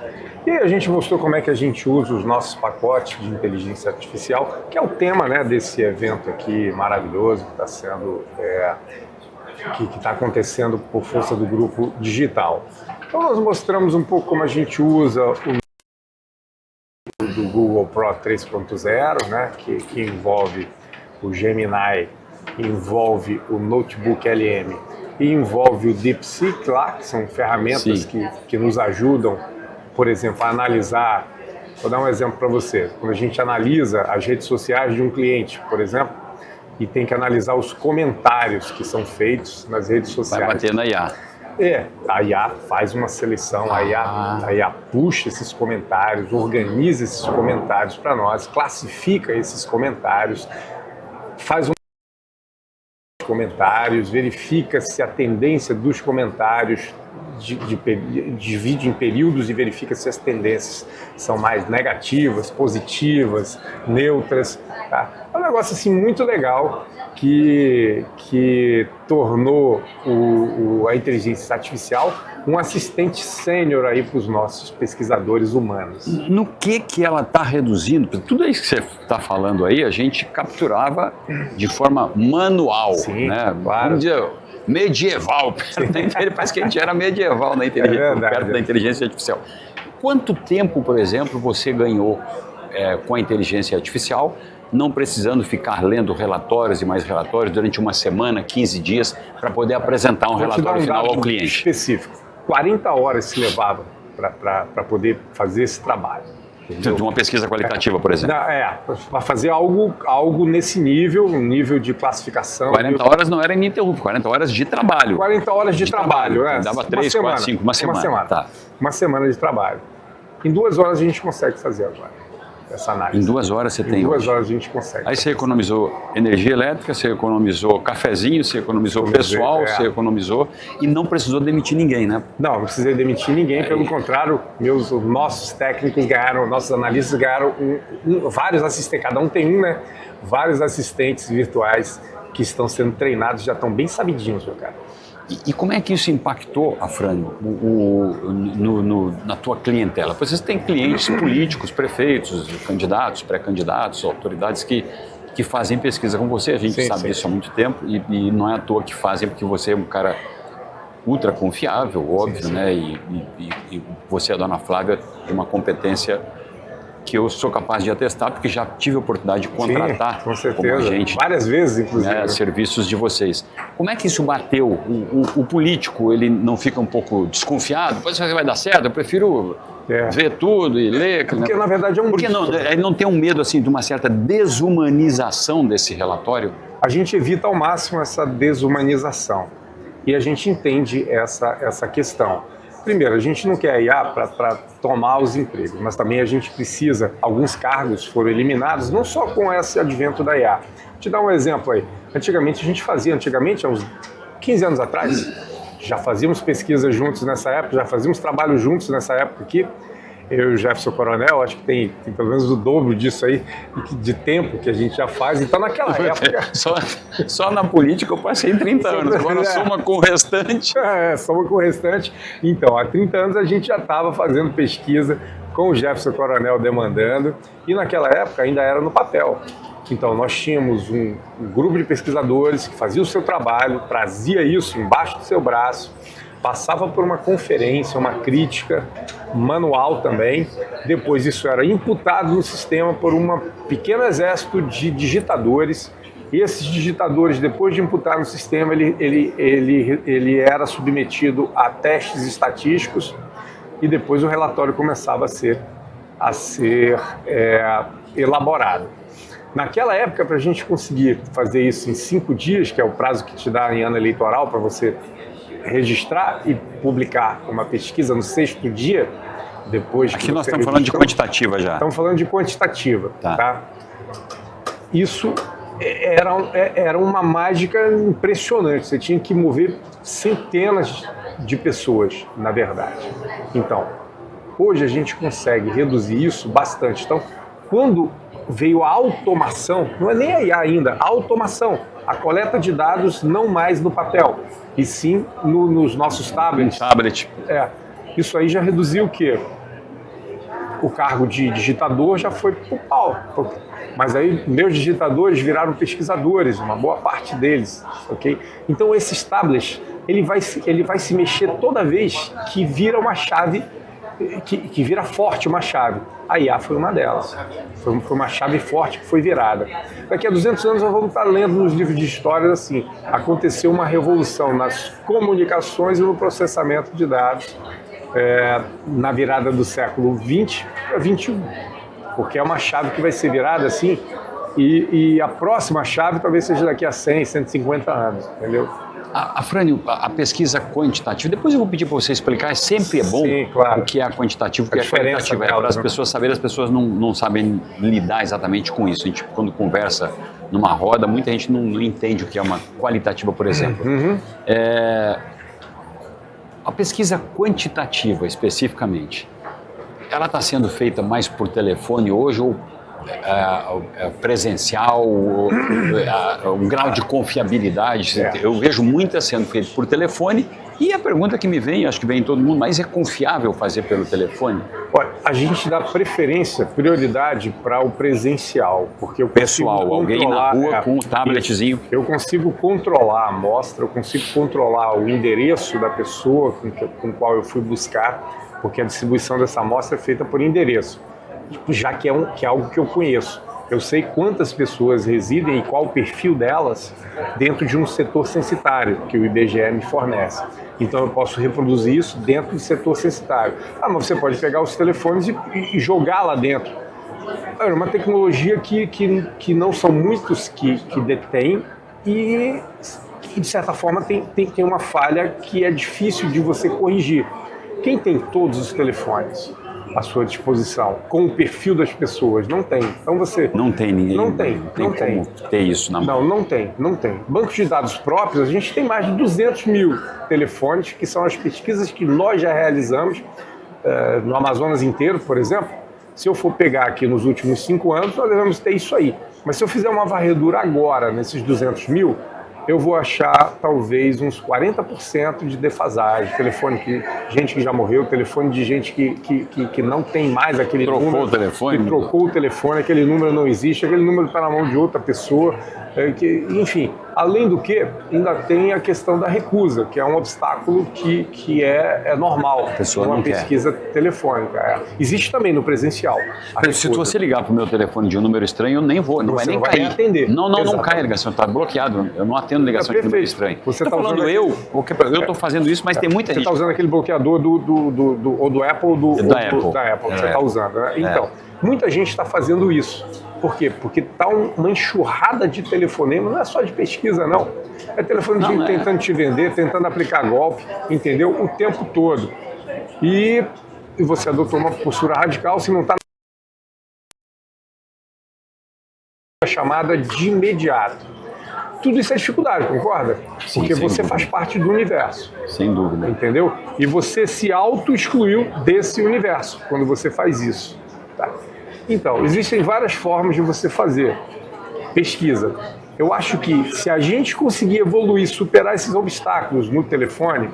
E a gente mostrou como é que a gente usa os nossos pacotes de inteligência artificial, que é o tema, né, desse evento aqui maravilhoso que está sendo, que está acontecendo por força do Grupo Digital. Então nós mostramos um pouco como a gente usa o do Google Pro 3.0, né, que envolve o Gemini, envolve o Notebook LM e envolve o DeepSeek lá, que são ferramentas que nos ajudam, por exemplo, a analisar. Vou dar um exemplo para você. Quando a gente analisa as redes sociais de um cliente, por exemplo, e tem que analisar os comentários que são feitos nas redes sociais. Vai bater na IA. A IA faz uma seleção, a IA puxa esses comentários, organiza esses comentários para nós, classifica esses comentários, faz comentários, verifica se a tendência dos comentários divide em períodos e verifica se as tendências são mais negativas, positivas, neutras. Tá? É um negócio assim muito legal que tornou a inteligência artificial um assistente sênior aí para os nossos pesquisadores humanos. No que ela está reduzindo? Tudo isso que você está falando aí, a gente capturava de forma manual, né? Claro. Vamos dizer, medieval. Parece que a gente era medieval na inteligência, perto da inteligência artificial. Quanto tempo, por exemplo, você ganhou com a inteligência artificial, não precisando ficar lendo relatórios e mais relatórios durante uma semana, 15 dias, para poder apresentar um relatório final ao cliente? Específico. 40 horas se levava para poder fazer esse trabalho. Entendeu? De uma pesquisa qualitativa, por exemplo. Para fazer algo nesse nível, um nível de classificação. 40 horas não era ininterrupto, 40 horas de trabalho. 40 horas de trabalho. Dava 3, 4, 5, uma semana. Tá. Uma semana de trabalho. Em 2 horas a gente consegue fazer agora essa análise. Em 2 horas você tem. Em 2 horas a gente consegue. Aí você economizou energia elétrica, você economizou cafezinho, você economizou pessoal, você economizou e não precisou demitir ninguém, né? Não precisei demitir ninguém, pelo contrário, nossos técnicos ganharam, nossos analistas ganharam vários assistentes, cada um tem né? Vários assistentes virtuais que estão sendo treinados, já estão bem sabidinhos, meu cara. E como é que isso impactou, Frânio, na tua clientela? Pois você tem clientes políticos, prefeitos, candidatos, pré-candidatos, autoridades que fazem pesquisa com você. A gente sabe disso há muito tempo e não é à toa que fazem, porque você é um cara ultra confiável, óbvio, né? E você, a dona Flávia, tem uma competência que eu sou capaz de atestar, porque já tive a oportunidade de contratar com certeza. como agente, várias vezes, inclusive, né, serviços de vocês. Como é que isso bateu? O político, ele não fica um pouco desconfiado? Pois vai dar certo, eu prefiro ver tudo e ler. Porque, na verdade, é um Porque ele não tem um medo assim, de uma certa desumanização desse relatório? A gente evita ao máximo essa desumanização e a gente entende essa questão. Primeiro, a gente não quer a IA para tomar os empregos, mas também a gente precisa, alguns cargos foram eliminados, não só com esse advento da IA. Vou te dar um exemplo aí. Antigamente, há uns 15 anos atrás, já fazíamos pesquisa juntos nessa época, já fazíamos trabalho juntos nessa época aqui. Eu e o Jefferson Coronel, acho que tem pelo menos o dobro disso aí, de tempo que a gente já faz. Então, naquela época... Só na política eu passei 30 anos, agora soma com o restante. Soma com o restante. Então, há 30 anos a gente já estava fazendo pesquisa com o Jefferson Coronel demandando, e naquela época ainda era no papel. Então, nós tínhamos um grupo de pesquisadores que fazia o seu trabalho, trazia isso embaixo do seu braço, passava por uma conferência, uma crítica manual também. Depois isso era imputado no sistema por um pequeno exército de digitadores E esses digitadores, depois de imputar no sistema, ele era submetido a testes estatísticos e depois o relatório começava a ser elaborado. Naquela época, para a gente conseguir fazer isso em 5 dias, que é o prazo que te dá em ano eleitoral para você registrar e publicar uma pesquisa no 6º dia, depois que aqui nós estamos registrou, falando de quantitativa já. Estamos falando de quantitativa, tá? Isso era uma mágica impressionante. Você tinha que mover centenas de pessoas, na verdade. Então, hoje a gente consegue reduzir isso bastante. Então, quando veio a automação, não é nem a IA ainda, a automação, a coleta de dados não mais no papel, e sim nos nossos tablets. Isso aí já reduziu o quê? O cargo de digitador já foi pro pau. Mas aí meus digitadores viraram pesquisadores, uma boa parte deles, ok? Então esses tablets, ele vai se mexer toda vez que vira uma chave, que vira forte uma chave. A IA foi uma delas. Foi uma chave forte que foi virada. Daqui a 200 anos nós vamos estar lendo nos livros de história assim, aconteceu uma revolução nas comunicações e no processamento de dados na virada do século XX para XXI. Porque é uma chave que vai ser virada assim, e a próxima chave talvez seja daqui a 100, 150 anos, entendeu? Frânio, a pesquisa quantitativa, depois eu vou pedir para você explicar, sempre é bom. Sim, claro. O que é a quantitativa, o que é a qualitativa, para as pessoas saberem, as pessoas não sabem lidar exatamente com isso. A gente, quando conversa numa roda, muita gente não entende o que é uma qualitativa, por exemplo. A pesquisa quantitativa, especificamente, ela está sendo feita mais por telefone hoje ou presencial, um grau de confiabilidade? Eu vejo muitas sendo feitas por telefone e a pergunta que me vem, acho que vem em todo mundo, mas é confiável fazer pelo telefone? Olha, a gente dá preferência, prioridade para o presencial, porque eu pessoal, alguém na rua com o tabletzinho. Eu consigo controlar a amostra, eu consigo controlar o endereço da pessoa com qual eu fui buscar, porque a distribuição dessa amostra é feita por endereço, já que é algo que eu conheço. Eu sei quantas pessoas residem e qual o perfil delas dentro de um setor censitário que o IBGE me fornece. Então eu posso reproduzir isso dentro do setor censitário. Mas você pode pegar os telefones e jogar lá dentro. É uma tecnologia que não são muitos que detêm e de certa forma tem uma falha que é difícil de você corrigir. Quem tem todos os telefones à sua disposição, com o perfil das pessoas? Não tem. Então você... Não tem ninguém. Não tem. Como ter isso na mão. Não tem. Bancos de dados próprios, a gente tem mais de 200 mil telefones, que são as pesquisas que nós já realizamos no Amazonas inteiro, por exemplo. Se eu for pegar aqui nos últimos 5 anos, nós devemos ter isso aí. Mas se eu fizer uma varredura agora, nesses 200 mil, eu vou achar talvez uns 40% de defasagem. Telefone gente que já morreu, telefone de gente que não tem mais aquele número. Trocou o telefone? Que trocou o telefone, aquele número não existe, aquele número está na mão de outra pessoa. Enfim, além do que, ainda tem a questão da recusa, que é um obstáculo que é normal numa pesquisa telefônica. Existe também no presencial. Se você ligar para o meu telefone de um número estranho, eu nem vou, não vai nem cair. Atender. Não cai a ligação, está bloqueado. Eu não atendo ligação de número estranho. Você está falando eu estou fazendo isso, mas tem muita gente. Você está usando aquele bloqueador do Apple ou da Apple que você está usando, né? Então, muita gente está fazendo isso. Por quê? Porque está uma enxurrada de telefonema, não é só de pesquisa, não. É telefone tentando te vender, tentando aplicar golpe, entendeu? O tempo todo. E você adotou uma postura radical, se não está na chamada de imediato. Tudo isso é dificuldade, concorda? Sim, porque você dúvida. faz parte do universo. Sem dúvida. Entendeu? E você se auto-excluiu desse universo quando você faz isso. Tá? Então, existem várias formas de você fazer pesquisa. Eu acho que se a gente conseguir evoluir, superar esses obstáculos no telefone,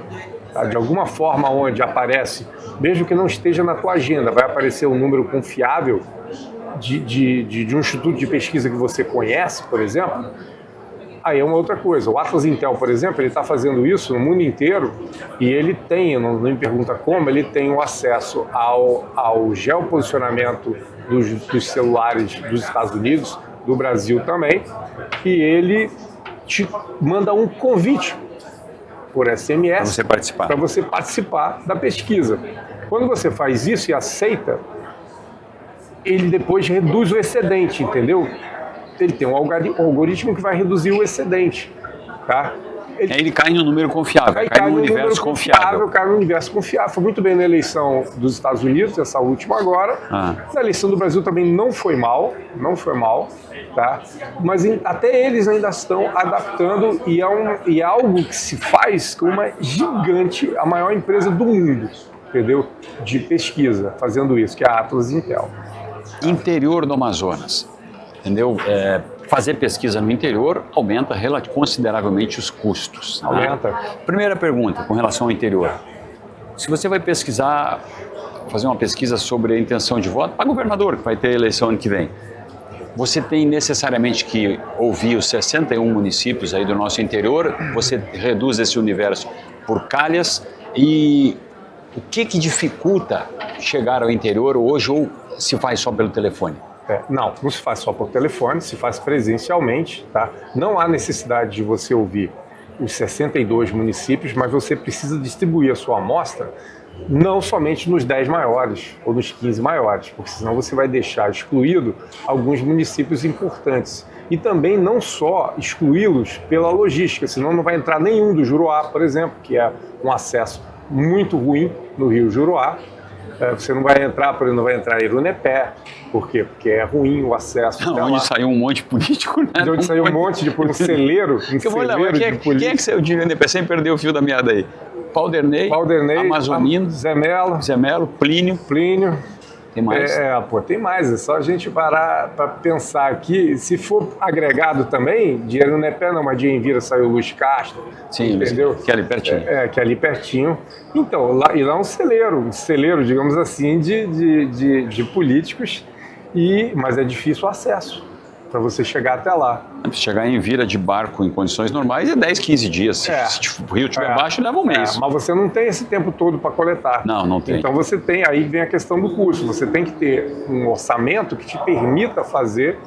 tá? De alguma forma onde aparece, mesmo que não esteja na tua agenda, vai aparecer um número confiável de um instituto de pesquisa que você conhece, por exemplo, aí é uma outra coisa. O Atlas Intel, por exemplo, ele está fazendo isso no mundo inteiro e ele tem, não me pergunta como, ele tem o acesso ao geoposicionamento dos celulares dos Estados Unidos, do Brasil também, e ele te manda um convite por SMS para você participar da pesquisa. Quando você faz isso e aceita, ele depois reduz o excedente, entendeu? Ele tem um algoritmo que vai reduzir o excedente, tá? Ele cai no número confiável, cai no universo confiável. Cai no universo confiável. Foi muito bem na eleição dos Estados Unidos, essa última agora. Na eleição do Brasil também não foi mal, tá? Mas até eles ainda estão adaptando e é algo que se faz com uma gigante, a maior empresa do mundo, entendeu? De pesquisa, fazendo isso, que é a Atlas Intel. Interior do Amazonas, entendeu? Fazer pesquisa no interior aumenta consideravelmente os custos. Aumenta. Né? Primeira pergunta com relação ao interior. Se você vai fazer uma pesquisa sobre a intenção de voto para governador, que vai ter eleição ano que vem, você tem necessariamente que ouvir os 61 municípios aí do nosso interior, você reduz esse universo por calhas, e o que dificulta chegar ao interior hoje, ou se faz só pelo telefone? Não se faz só por telefone, se faz presencialmente, tá? Não há necessidade de você ouvir os 62 municípios, mas você precisa distribuir a sua amostra não somente nos 10 maiores ou nos 15 maiores, porque senão você vai deixar excluído alguns municípios importantes. E também não só excluí-los pela logística, senão não vai entrar nenhum do Juruá, por exemplo, que é um acesso muito ruim no Rio Juruá. Você não vai entrar, por exemplo, não vai entrar em Irunepé. Por quê? Porque é ruim o acesso. Onde saiu um monte de político, né? De onde saiu um monte de político, um celeiro de político. Quem é que saiu de Irunepé? Sem perder o fio da meada aí. Palderney, Amazonino, Zé Melo, Plínio. Tem mais? Tem mais. É só a gente parar para pensar aqui. Se for agregado também, de Irunepé não, mas de Envira saiu Luiz Castro. Sim, entendeu? Que é ali pertinho. Que é ali pertinho. Então, lá é um celeiro, digamos assim, de políticos, mas é difícil o acesso para você chegar até lá. Chegar em Envira de barco em condições normais é 10, 15 dias. Se o rio estiver baixo, leva um mês. Mas você não tem esse tempo todo para coletar. Não tem. Então você tem, aí vem a questão do custo. Você tem que ter um orçamento que te permita fazer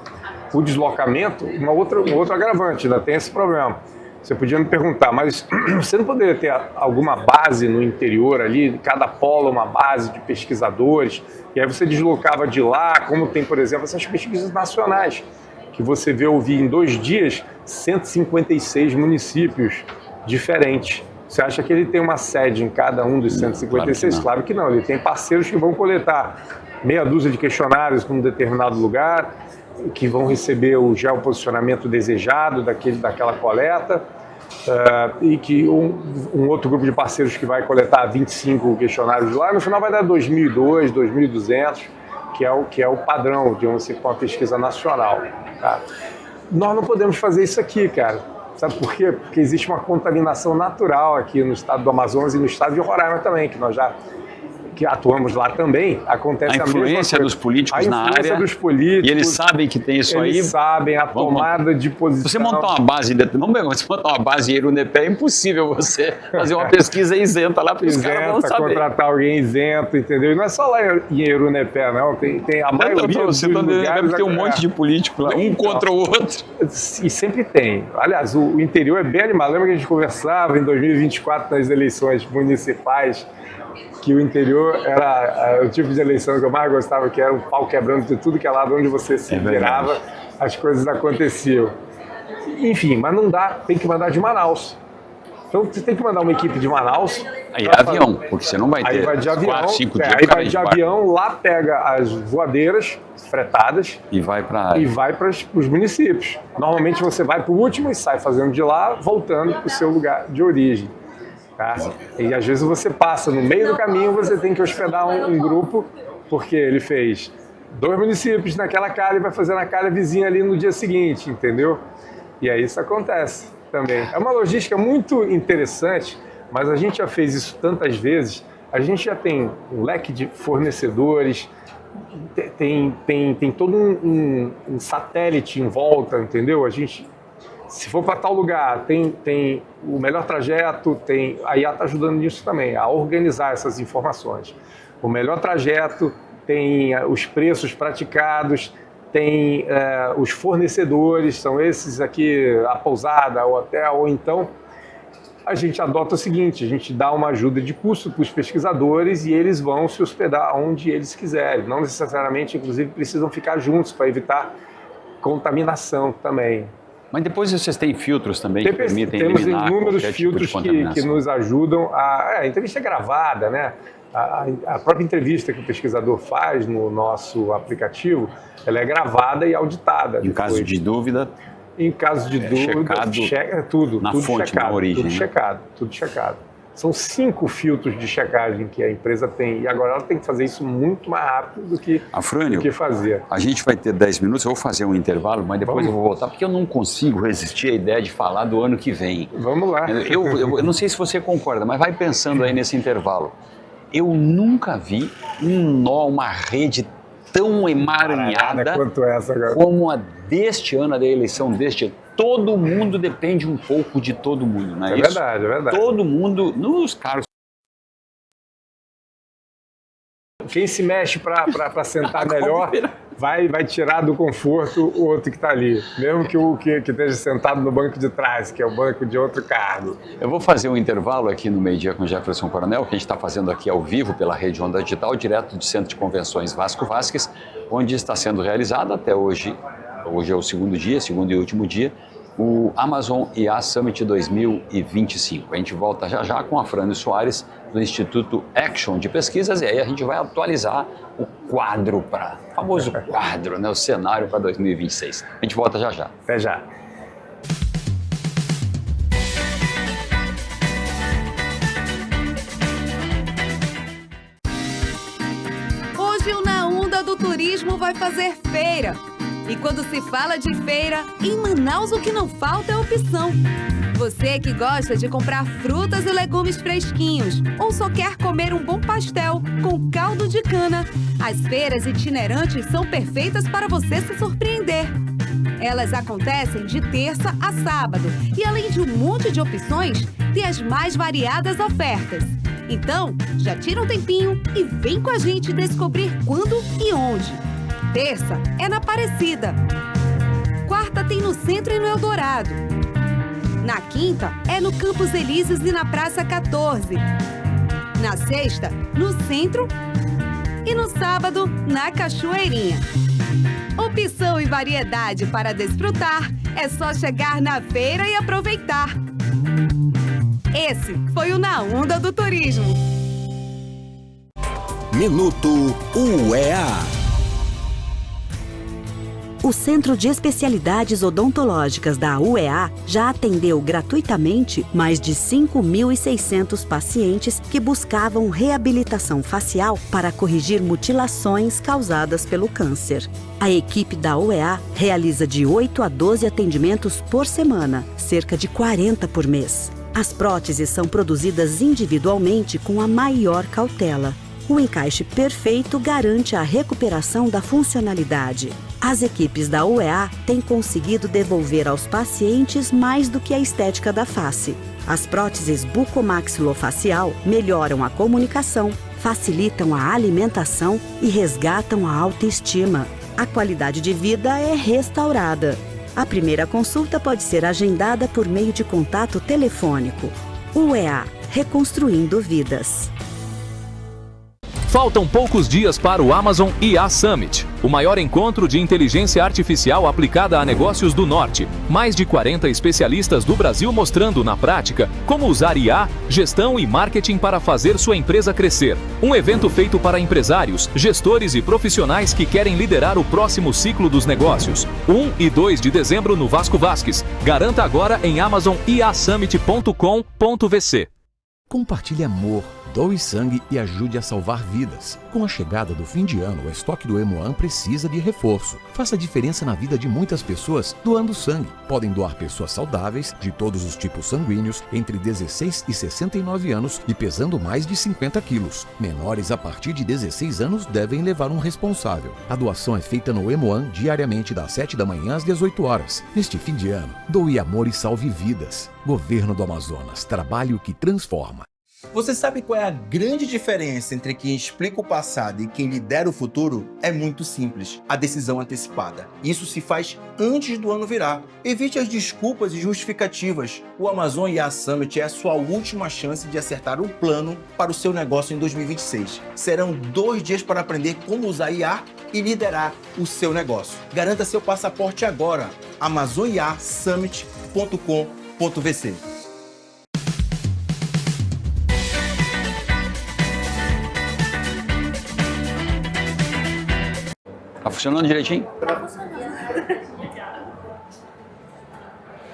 o deslocamento, um outro agravante, ainda tem esse problema. Você podia me perguntar, mas você não poderia ter alguma base no interior ali, cada polo uma base de pesquisadores, e aí você deslocava de lá, como tem, por exemplo, essas pesquisas nacionais, que você vê ouvir em 2 dias 156 municípios diferentes. Você acha que ele tem uma sede em cada um dos 156? Claro que não. Ele tem parceiros que vão coletar meia dúzia de questionários para um determinado lugar, que vão receber o geoposicionamento desejado daquela coleta, e que um outro grupo de parceiros que vai coletar 25 questionários de lá, no final vai dar 2.200, 2.200, que é o padrão de uma pesquisa nacional. Tá? Nós não podemos fazer isso aqui, cara. Sabe por quê? Porque existe uma contaminação natural aqui no estado do Amazonas e no estado de Roraima também, que nós já atuamos lá também, acontece a influência dos políticos na área. A influência dos políticos. E eles sabem que tem isso aí. Eles sabem a tomada de posição. Você montar uma base, você montar uma base em Irunepé, é impossível você fazer uma pesquisa isenta lá, porque os caras vão saber. Contratar alguém isento, entendeu? E não é só lá em Irunepé, não. Tem a maioria dos lugares. Deve ter um monte de político lá, um contra o outro. E sempre tem. Aliás, o interior é bem animado. Lembra que a gente conversava em 2024 nas eleições municipais, que o interior era o tipo de eleição que eu mais gostava, que era um pau quebrando de tudo que é lado, onde você se virava, as coisas aconteciam. Enfim, mas não dá, tem que mandar de Manaus. Então você tem que mandar uma equipe de Manaus. Aí é avião, porque você não vai ter aí vai de avião, 4, 5 dias. Aí vai de avião, lá pega as voadeiras fretadas e vai para os municípios. Normalmente você vai para o último e sai fazendo de lá, voltando para o seu lugar de origem. Tá? E às vezes você passa no meio do caminho, você tem que hospedar um grupo, porque ele fez 2 municípios naquela calha e vai fazer na calha vizinha ali no dia seguinte, entendeu? E aí isso acontece também. É uma logística muito interessante, mas a gente já fez isso tantas vezes, a gente já tem um leque de fornecedores, tem todo um satélite em volta, entendeu? Se for para tal lugar, tem o melhor trajeto, a IA está ajudando nisso também, a organizar essas informações. O melhor trajeto, tem os preços praticados, tem os fornecedores, são esses aqui, a pousada, o hotel, ou então a gente adota o seguinte, a gente dá uma ajuda de custo para os pesquisadores e eles vão se hospedar onde eles quiserem. Não necessariamente, inclusive, precisam ficar juntos para evitar contaminação também. Mas depois vocês têm filtros também que permitem eliminar inúmeros qualquer filtros tipo de contaminação. que nos ajudam a entrevista é gravada, né? A própria entrevista que o pesquisador faz no nosso aplicativo, ela é gravada e auditada. Em caso de dúvida, em caso de dúvida, tudo fonte, checado, na origem, tudo checado. São 5 filtros de checagem que a empresa tem e agora ela tem que fazer isso muito mais rápido do que fazer. A gente vai ter 10 minutos, eu vou fazer um intervalo, mas depois eu vou voltar, porque eu não consigo resistir à ideia de falar do ano que vem. Vamos lá. Eu não sei se você concorda, mas vai pensando aí nesse intervalo. Eu nunca vi uma rede tão emaranhada quanto essa agora, como a deste ano, da eleição deste ano. Todo mundo depende um pouco de todo mundo, não é isso? É verdade. Todo mundo, nos cargos. Quem se mexe para sentar melhor vai tirar do conforto o outro que está ali. Mesmo que o que esteja sentado no banco de trás, que é o banco de outro cargo. Eu vou fazer um intervalo aqui no Meio Dia com Jefferson Coronel, que a gente está fazendo aqui ao vivo pela Rede Onda Digital, direto do Centro de Convenções Vasco Vasques, onde está sendo realizado até hoje é o segundo e último dia, o Amazon IA Summit 2025. A gente volta já com a Frânio Soares, do Instituto Action de Pesquisas, e aí a gente vai atualizar o quadro, o famoso quadro, né, o cenário para 2026. A gente volta já. Até já. Hoje o Na Onda do Turismo vai fazer feira. E quando se fala de feira, em Manaus o que não falta é opção. Você que gosta de comprar frutas e legumes fresquinhos ou só quer comer um bom pastel com caldo de cana, as feiras itinerantes são perfeitas para você se surpreender. Elas acontecem de terça a sábado e, além de um monte de opções, tem as mais variadas ofertas. Então, já tira um tempinho e vem com a gente descobrir quando e onde. Terça é na Aparecida. Quarta tem no Centro e no Eldorado. Na quinta é no Campos Elíseos e na Praça 14. Na sexta, no Centro. E no sábado, na Cachoeirinha. Opção e variedade para desfrutar. É só chegar na feira e aproveitar. Esse foi o Na Onda do Turismo. Minuto UEA. O Centro de Especialidades Odontológicas da UEA já atendeu gratuitamente mais de 5.600 pacientes que buscavam reabilitação facial para corrigir mutilações causadas pelo câncer. A equipe da UEA realiza de 8 a 12 atendimentos por semana, cerca de 40 por mês. As próteses são produzidas individualmente com a maior cautela. O encaixe perfeito garante a recuperação da funcionalidade. As equipes da UEA têm conseguido devolver aos pacientes mais do que a estética da face. As próteses bucomaxilofacial melhoram a comunicação, facilitam a alimentação e resgatam a autoestima. A qualidade de vida é restaurada. A primeira consulta pode ser agendada por meio de contato telefônico. UEA, reconstruindo vidas. Faltam poucos dias para o Amazon IA Summit, o maior encontro de inteligência artificial aplicada a negócios do Norte. Mais de 40 especialistas do Brasil mostrando na prática como usar IA, gestão e marketing para fazer sua empresa crescer. Um evento feito para empresários, gestores e profissionais que querem liderar o próximo ciclo dos negócios. 1 e 2 de dezembro no Vasco Vasques. Garanta agora em amazoniasummit.com.vc. Compartilhe amor, doe sangue e ajude a salvar vidas. Com a chegada do fim de ano, o estoque do Hemoan precisa de reforço. Faça diferença na vida de muitas pessoas doando sangue. Podem doar pessoas saudáveis, de todos os tipos sanguíneos, entre 16 e 69 anos e pesando mais de 50 quilos. Menores a partir de 16 anos devem levar um responsável. A doação é feita no Hemoan diariamente das 7 da manhã às 18 horas. Neste fim de ano, doe amor e salve vidas. Governo do Amazonas, trabalho que transforma. Você sabe qual é a grande diferença entre quem explica o passado e quem lidera o futuro? É muito simples: a decisão antecipada. Isso se faz antes do ano virar. Evite as desculpas e justificativas. O Amazon IA Summit é a sua última chance de acertar um plano para o seu negócio em 2026. Serão 2 dias para aprender como usar IA e liderar o seu negócio. Garanta seu passaporte agora. amazoniasummit.com.vc. Tá funcionando direitinho?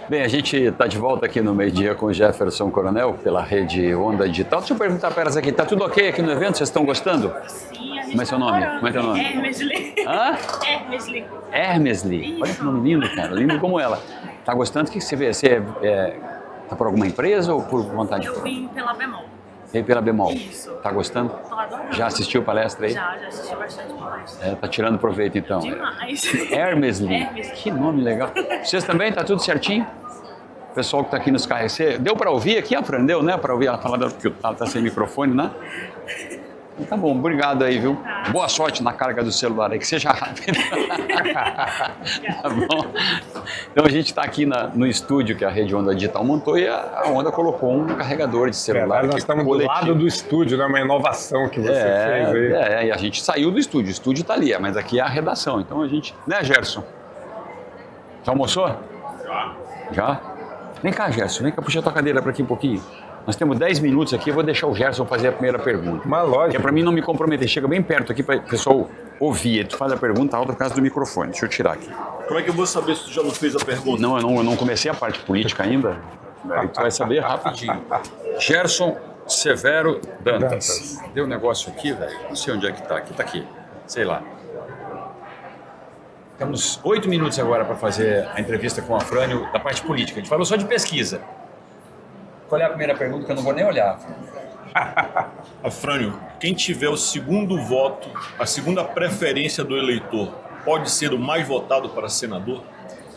Bem, a gente está de volta aqui no meio-dia com o Jefferson Coronel, pela rede Onda Digital. Deixa eu perguntar para elas aqui, tá tudo ok aqui no evento? Vocês estão gostando? Sim, a gente Como é seu nome? Como é teu nome? Hermesli. Hã? Hermesli. Hermesli. Olha que nome lindo, cara. Lindo como ela. Tá gostando? O que você vê? Você tá por alguma empresa ou por vontade? Eu vim pela Bemol. Veio pela Bemol. Isso. Tá gostando? Tô adorando. Já assistiu palestra aí? Já assisti bastante palestra. Tá tirando proveito então. Demais. Hermesli. Hermesli. Que nome legal. Vocês também? Tá tudo certinho? O pessoal que está aqui nos carros, deu para ouvir aqui, aprendeu, né? Para ouvir ela falar, porque ela está sem microfone, né? Tá bom, obrigado aí, viu? Boa sorte na carga do celular aí, que seja rápido. Tá bom? Então a gente está aqui no estúdio que a Rede Onda Digital montou e a Onda colocou um carregador de celular. Nós estamos do lado do estúdio, né? Uma inovação que você fez aí. E a gente saiu do estúdio, o estúdio está ali, mas aqui é a redação. Então a gente... Né, Gerson? Já almoçou? Já? Vem cá, Gerson, vem cá, puxa a tua cadeira para aqui um pouquinho. Nós temos 10 minutos aqui, eu vou deixar o Gerson fazer a primeira pergunta. Mas lógico. Que é para mim não me comprometer. Chega bem perto aqui para o pessoal ouvir. Tu faz a pergunta alta por causa do microfone. Deixa eu tirar aqui. Como é que eu vou saber se tu já não fez a pergunta? Não, eu não comecei a parte política ainda. Aí tu vai saber rapidinho. Gerson Severo Dantas. Deu um negócio aqui, velho. Não sei onde é que tá. Aqui tá aqui. Sei lá. Temos 8 minutos agora para fazer a entrevista com o Afrânio da parte política. A gente falou só de pesquisa. Qual é a primeira pergunta que eu não vou nem olhar? Afrânio, quem tiver o segundo voto, a segunda preferência do eleitor, pode ser o mais votado para senador?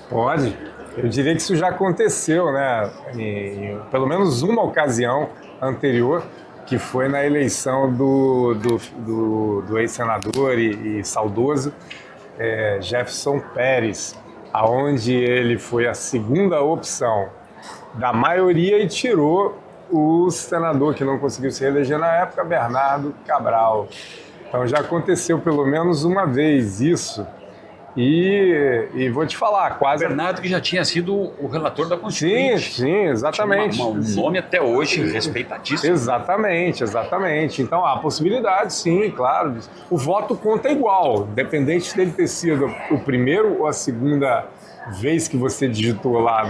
Pode. Eu diria que isso já aconteceu, né? Em pelo menos uma ocasião anterior, que foi na eleição do ex-senador e saudoso Jefferson Pérez, aonde ele foi a segunda opção da maioria e tirou o senador que não conseguiu se reeleger na época, Bernardo Cabral. Então já aconteceu pelo menos uma vez isso. E vou te falar, quase... Bernardo que já tinha sido o relator da Constituinte. Sim, exatamente. Um nome até hoje respeitadíssimo. Exatamente. Então há possibilidade, sim, claro. O voto conta igual, independente dele ter sido o primeiro ou a segunda vez que você digitou lá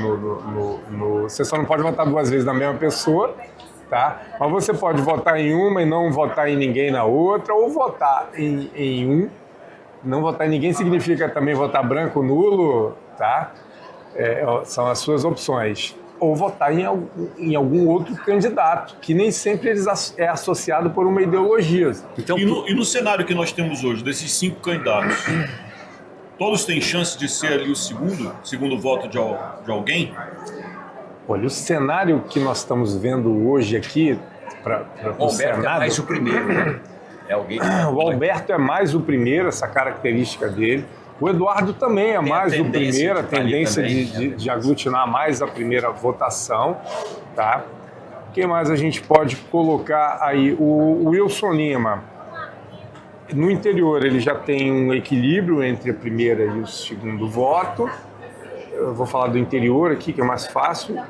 você só não pode votar 2 vezes na mesma pessoa, tá? Mas você pode votar em uma e não votar em ninguém na outra, ou votar em um. Não votar em ninguém significa também votar branco, nulo, tá? São as suas opções. Ou votar em algum outro candidato, que nem sempre é associado por uma ideologia. Então, e no cenário que nós temos hoje, desses 5 candidatos, todos têm chance de ser ali o segundo voto de alguém? Olha, o cenário que nós estamos vendo hoje aqui para o Senado... é mais o primeiro, né? É alguém que... O Alberto é mais o primeiro, essa característica dele. O Eduardo também é mais o primeiro, a tendência de aglutinar mais a primeira votação, tá? Quem mais a gente pode colocar aí? O Wilson Lima. No interior ele já tem um equilíbrio entre a primeira e o segundo voto. Eu vou falar do interior aqui, que é mais fácil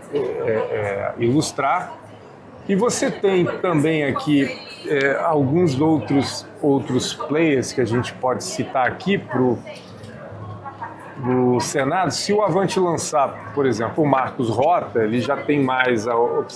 ilustrar. E você tem também aqui alguns outros players que a gente pode citar aqui para o Senado. Se o Avante lançar, por exemplo, o Marcos Rota, ele já tem mais,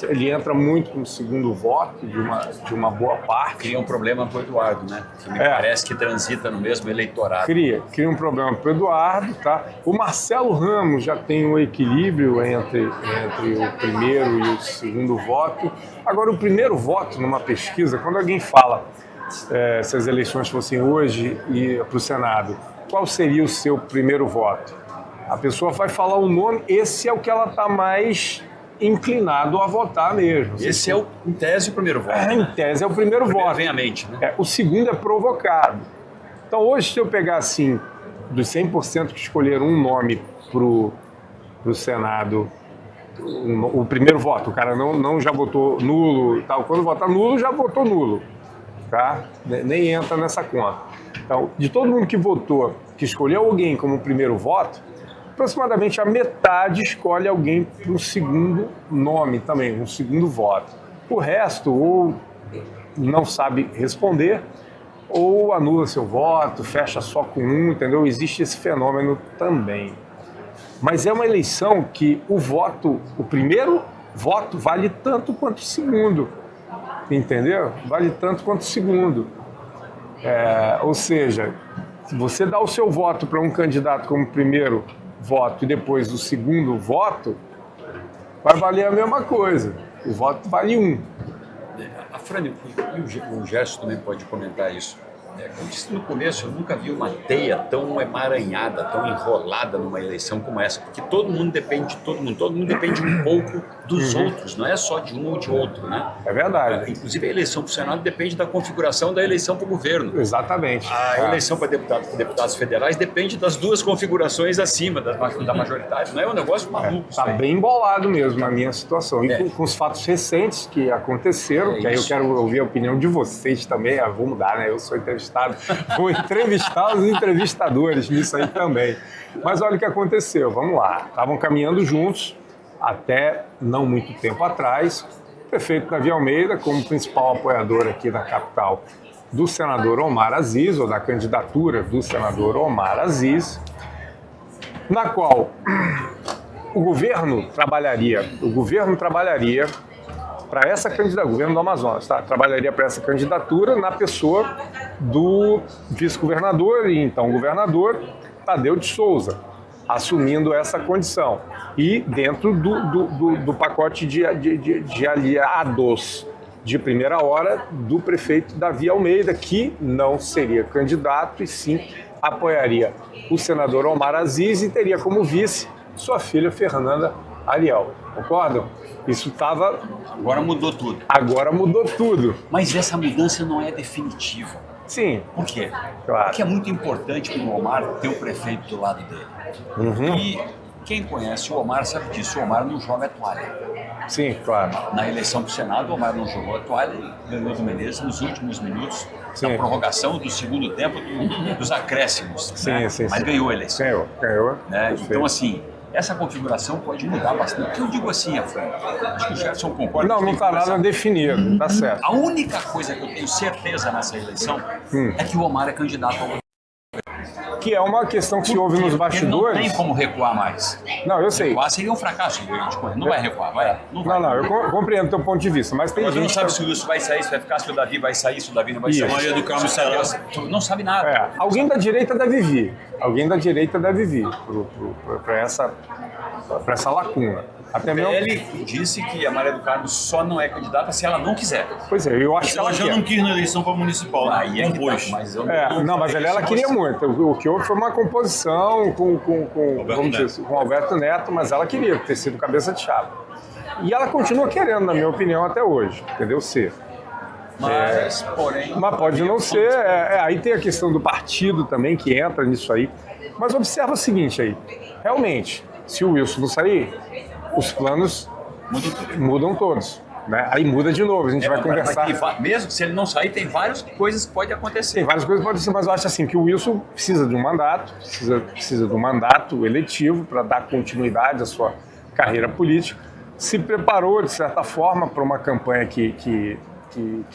ele entra muito no segundo voto de uma boa parte. Cria um problema para o Eduardo, né? Que me parece que transita no mesmo eleitorado. Cria um problema para o Eduardo, tá? O Marcelo Ramos já tem um equilíbrio entre o primeiro e o segundo voto. Agora, o primeiro voto numa pesquisa, quando alguém fala se as eleições fossem hoje e para o Senado, qual seria o seu primeiro voto? A pessoa vai falar o nome, esse é o que ela está mais inclinado a votar mesmo. Esse é, em tese, o primeiro voto. Em tese, é o primeiro voto. Vem à mente, né? O segundo é provocado. Então, hoje, se eu pegar, assim, dos 100% que escolheram um nome para o Senado, o primeiro voto, o cara não já votou nulo e tal. Quando vota nulo, já votou nulo. Tá? Nem entra nessa conta. Então, de todo mundo que votou, que escolheu alguém como primeiro voto, aproximadamente a metade escolhe alguém para o segundo nome também, um segundo voto. O resto ou não sabe responder ou anula seu voto, fecha só com um, entendeu? Existe esse fenômeno também. Mas é uma eleição que o primeiro voto vale tanto quanto o segundo, entendeu? Vale tanto quanto o segundo. Ou seja, se você dá o seu voto para um candidato como primeiro voto e depois o segundo voto, vai valer a mesma coisa. O voto vale um. A Frane, o Gerson também pode comentar isso. Como eu disse no começo, eu nunca vi uma teia tão emaranhada, tão enrolada numa eleição como essa, porque todo mundo depende de todo mundo depende um pouco dos outros, não é só de um ou de outro, né? É verdade. Inclusive a eleição para o Senado depende da configuração da eleição para o governo. Exatamente. A eleição para deputados federais depende das duas configurações acima da majoritária, não é um negócio maluco. Está bem embolado mesmo na minha situação. E com os fatos recentes que aconteceram, que aí eu quero ouvir a opinião de vocês também, vou mudar, né? Eu sou entrevistado. Vou entrevistar os entrevistadores nisso aí também. Mas olha o que aconteceu, vamos lá. Estavam caminhando juntos até não muito tempo atrás. O prefeito Davi Almeida, como principal apoiador aqui da capital do senador Omar Aziz, ou da candidatura do senador Omar Aziz, na qual o governo trabalharia para essa candidatura, o governo do Amazonas, tá? Trabalharia para essa candidatura na pessoa do vice-governador e então governador Tadeu de Souza, assumindo essa condição. E dentro do pacote de aliados de primeira hora do prefeito Davi Almeida, que não seria candidato e sim apoiaria o senador Omar Aziz e teria como vice sua filha Fernanda Ariel. Concordam? Isso estava... Agora mudou tudo. Agora mudou tudo. Mas essa mudança não é definitiva. Sim. Por quê? Claro. Porque é muito importante para o Omar ter o prefeito do lado dele. E quem conhece o Omar sabe disso. O Omar não joga a toalha. Sim, claro. Na eleição para o Senado, o Omar não jogou a toalha e ganhou do Menezes nos últimos minutos da prorrogação do segundo tempo dos acréscimos. Sim, né? sim, Mas ganhou a eleição. Ganhou. Né? Então, assim... Essa configuração pode mudar bastante. Porque eu digo assim, Afran, acho que o Gerson concorda. Não está nada definido, tá certo. A única coisa que eu tenho certeza nessa eleição é que o Omar é candidato ao governo. Que é uma questão que se ouve nos bastidores. Ele não tem como recuar mais. Não, eu sei. Recuar seria um fracasso. Não vai recuar, vai. Não, eu compreendo o teu ponto de vista, mas tem gente... não sabe se o Wilson vai sair, se vai ficar, se o Davi vai sair, se o Davi não vai sair. Maria do Carmo será. Tu não sabe nada. Alguém da direita deve vir. Para essa lacuna. Até o PL disse que a Maria do Carmo só não é candidata se ela não quiser. Pois é, eu acho que ela já não quis na eleição para municipal. Aí é que tá, mas eu não... mas ela queria muito. O que houve foi uma composição com o Alberto Neto, mas ela queria ter sido cabeça de chapa. E ela continua querendo, na minha opinião, até hoje. Entendeu? Ser. Mas, porém... Mas pode não ser. Aí tem a questão do partido também, que entra nisso aí. Mas observa o seguinte aí. Realmente, se o Wilson não sair, os planos mudam todos. Né? Aí muda de novo, a gente vai conversar. Mesmo se ele não sair, tem várias coisas que podem acontecer. Tem várias coisas que podem acontecer, mas eu acho assim que o Wilson precisa de um mandato, precisa de um mandato eletivo para dar continuidade à sua carreira política. Se preparou, de certa forma, para uma campanha que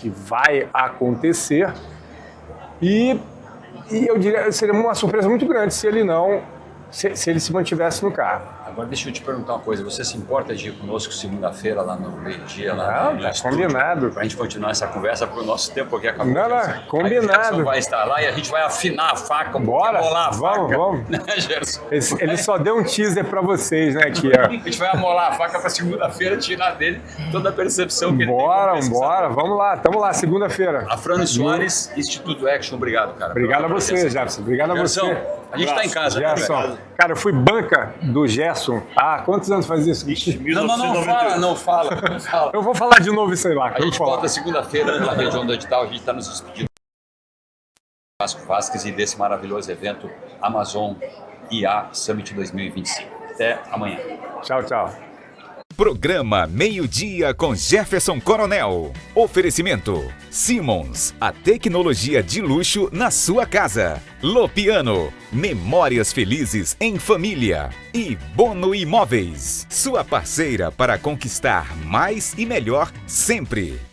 vai acontecer. E eu diria que seria uma surpresa muito grande se ele se mantivesse no cargo. Agora deixa eu te perguntar uma coisa, você se importa de ir conosco segunda-feira lá no meio-dia? Não, tá combinado. Pra gente continuar essa conversa pro nosso tempo aqui acabou. Não, combinado. Aí vai estar lá e a gente vai afinar a faca, bora, amolar a faca. Vamos. Né, Gerson? Ele só deu um teaser pra vocês, né, aqui, ó. A gente vai amolar a faca pra segunda-feira, tirar dele toda a percepção que ele tem. Bora, vamos lá, tamo lá, segunda-feira. Afrânio Soares, Instituto Action, obrigado, cara. Obrigado a você, Gerson. Obrigado a você. A gente tá em casa, Gerson. né, cara, eu fui banca do Gerson Jefferson, quantos anos faz isso? Não fala. Eu vou falar de novo isso aí lá. A gente volta segunda-feira pela Rede Onda Digital, a gente está nos despedindo do Vasco Vasquez e desse maravilhoso evento Amazon IA Summit 2025. Até amanhã. Tchau, tchau. Programa Meio-Dia com Jefferson Coronel. Oferecimento Simmons, a tecnologia de luxo na sua casa. Lopiano, memórias felizes em família. E Bono Imóveis, sua parceira para conquistar mais e melhor sempre.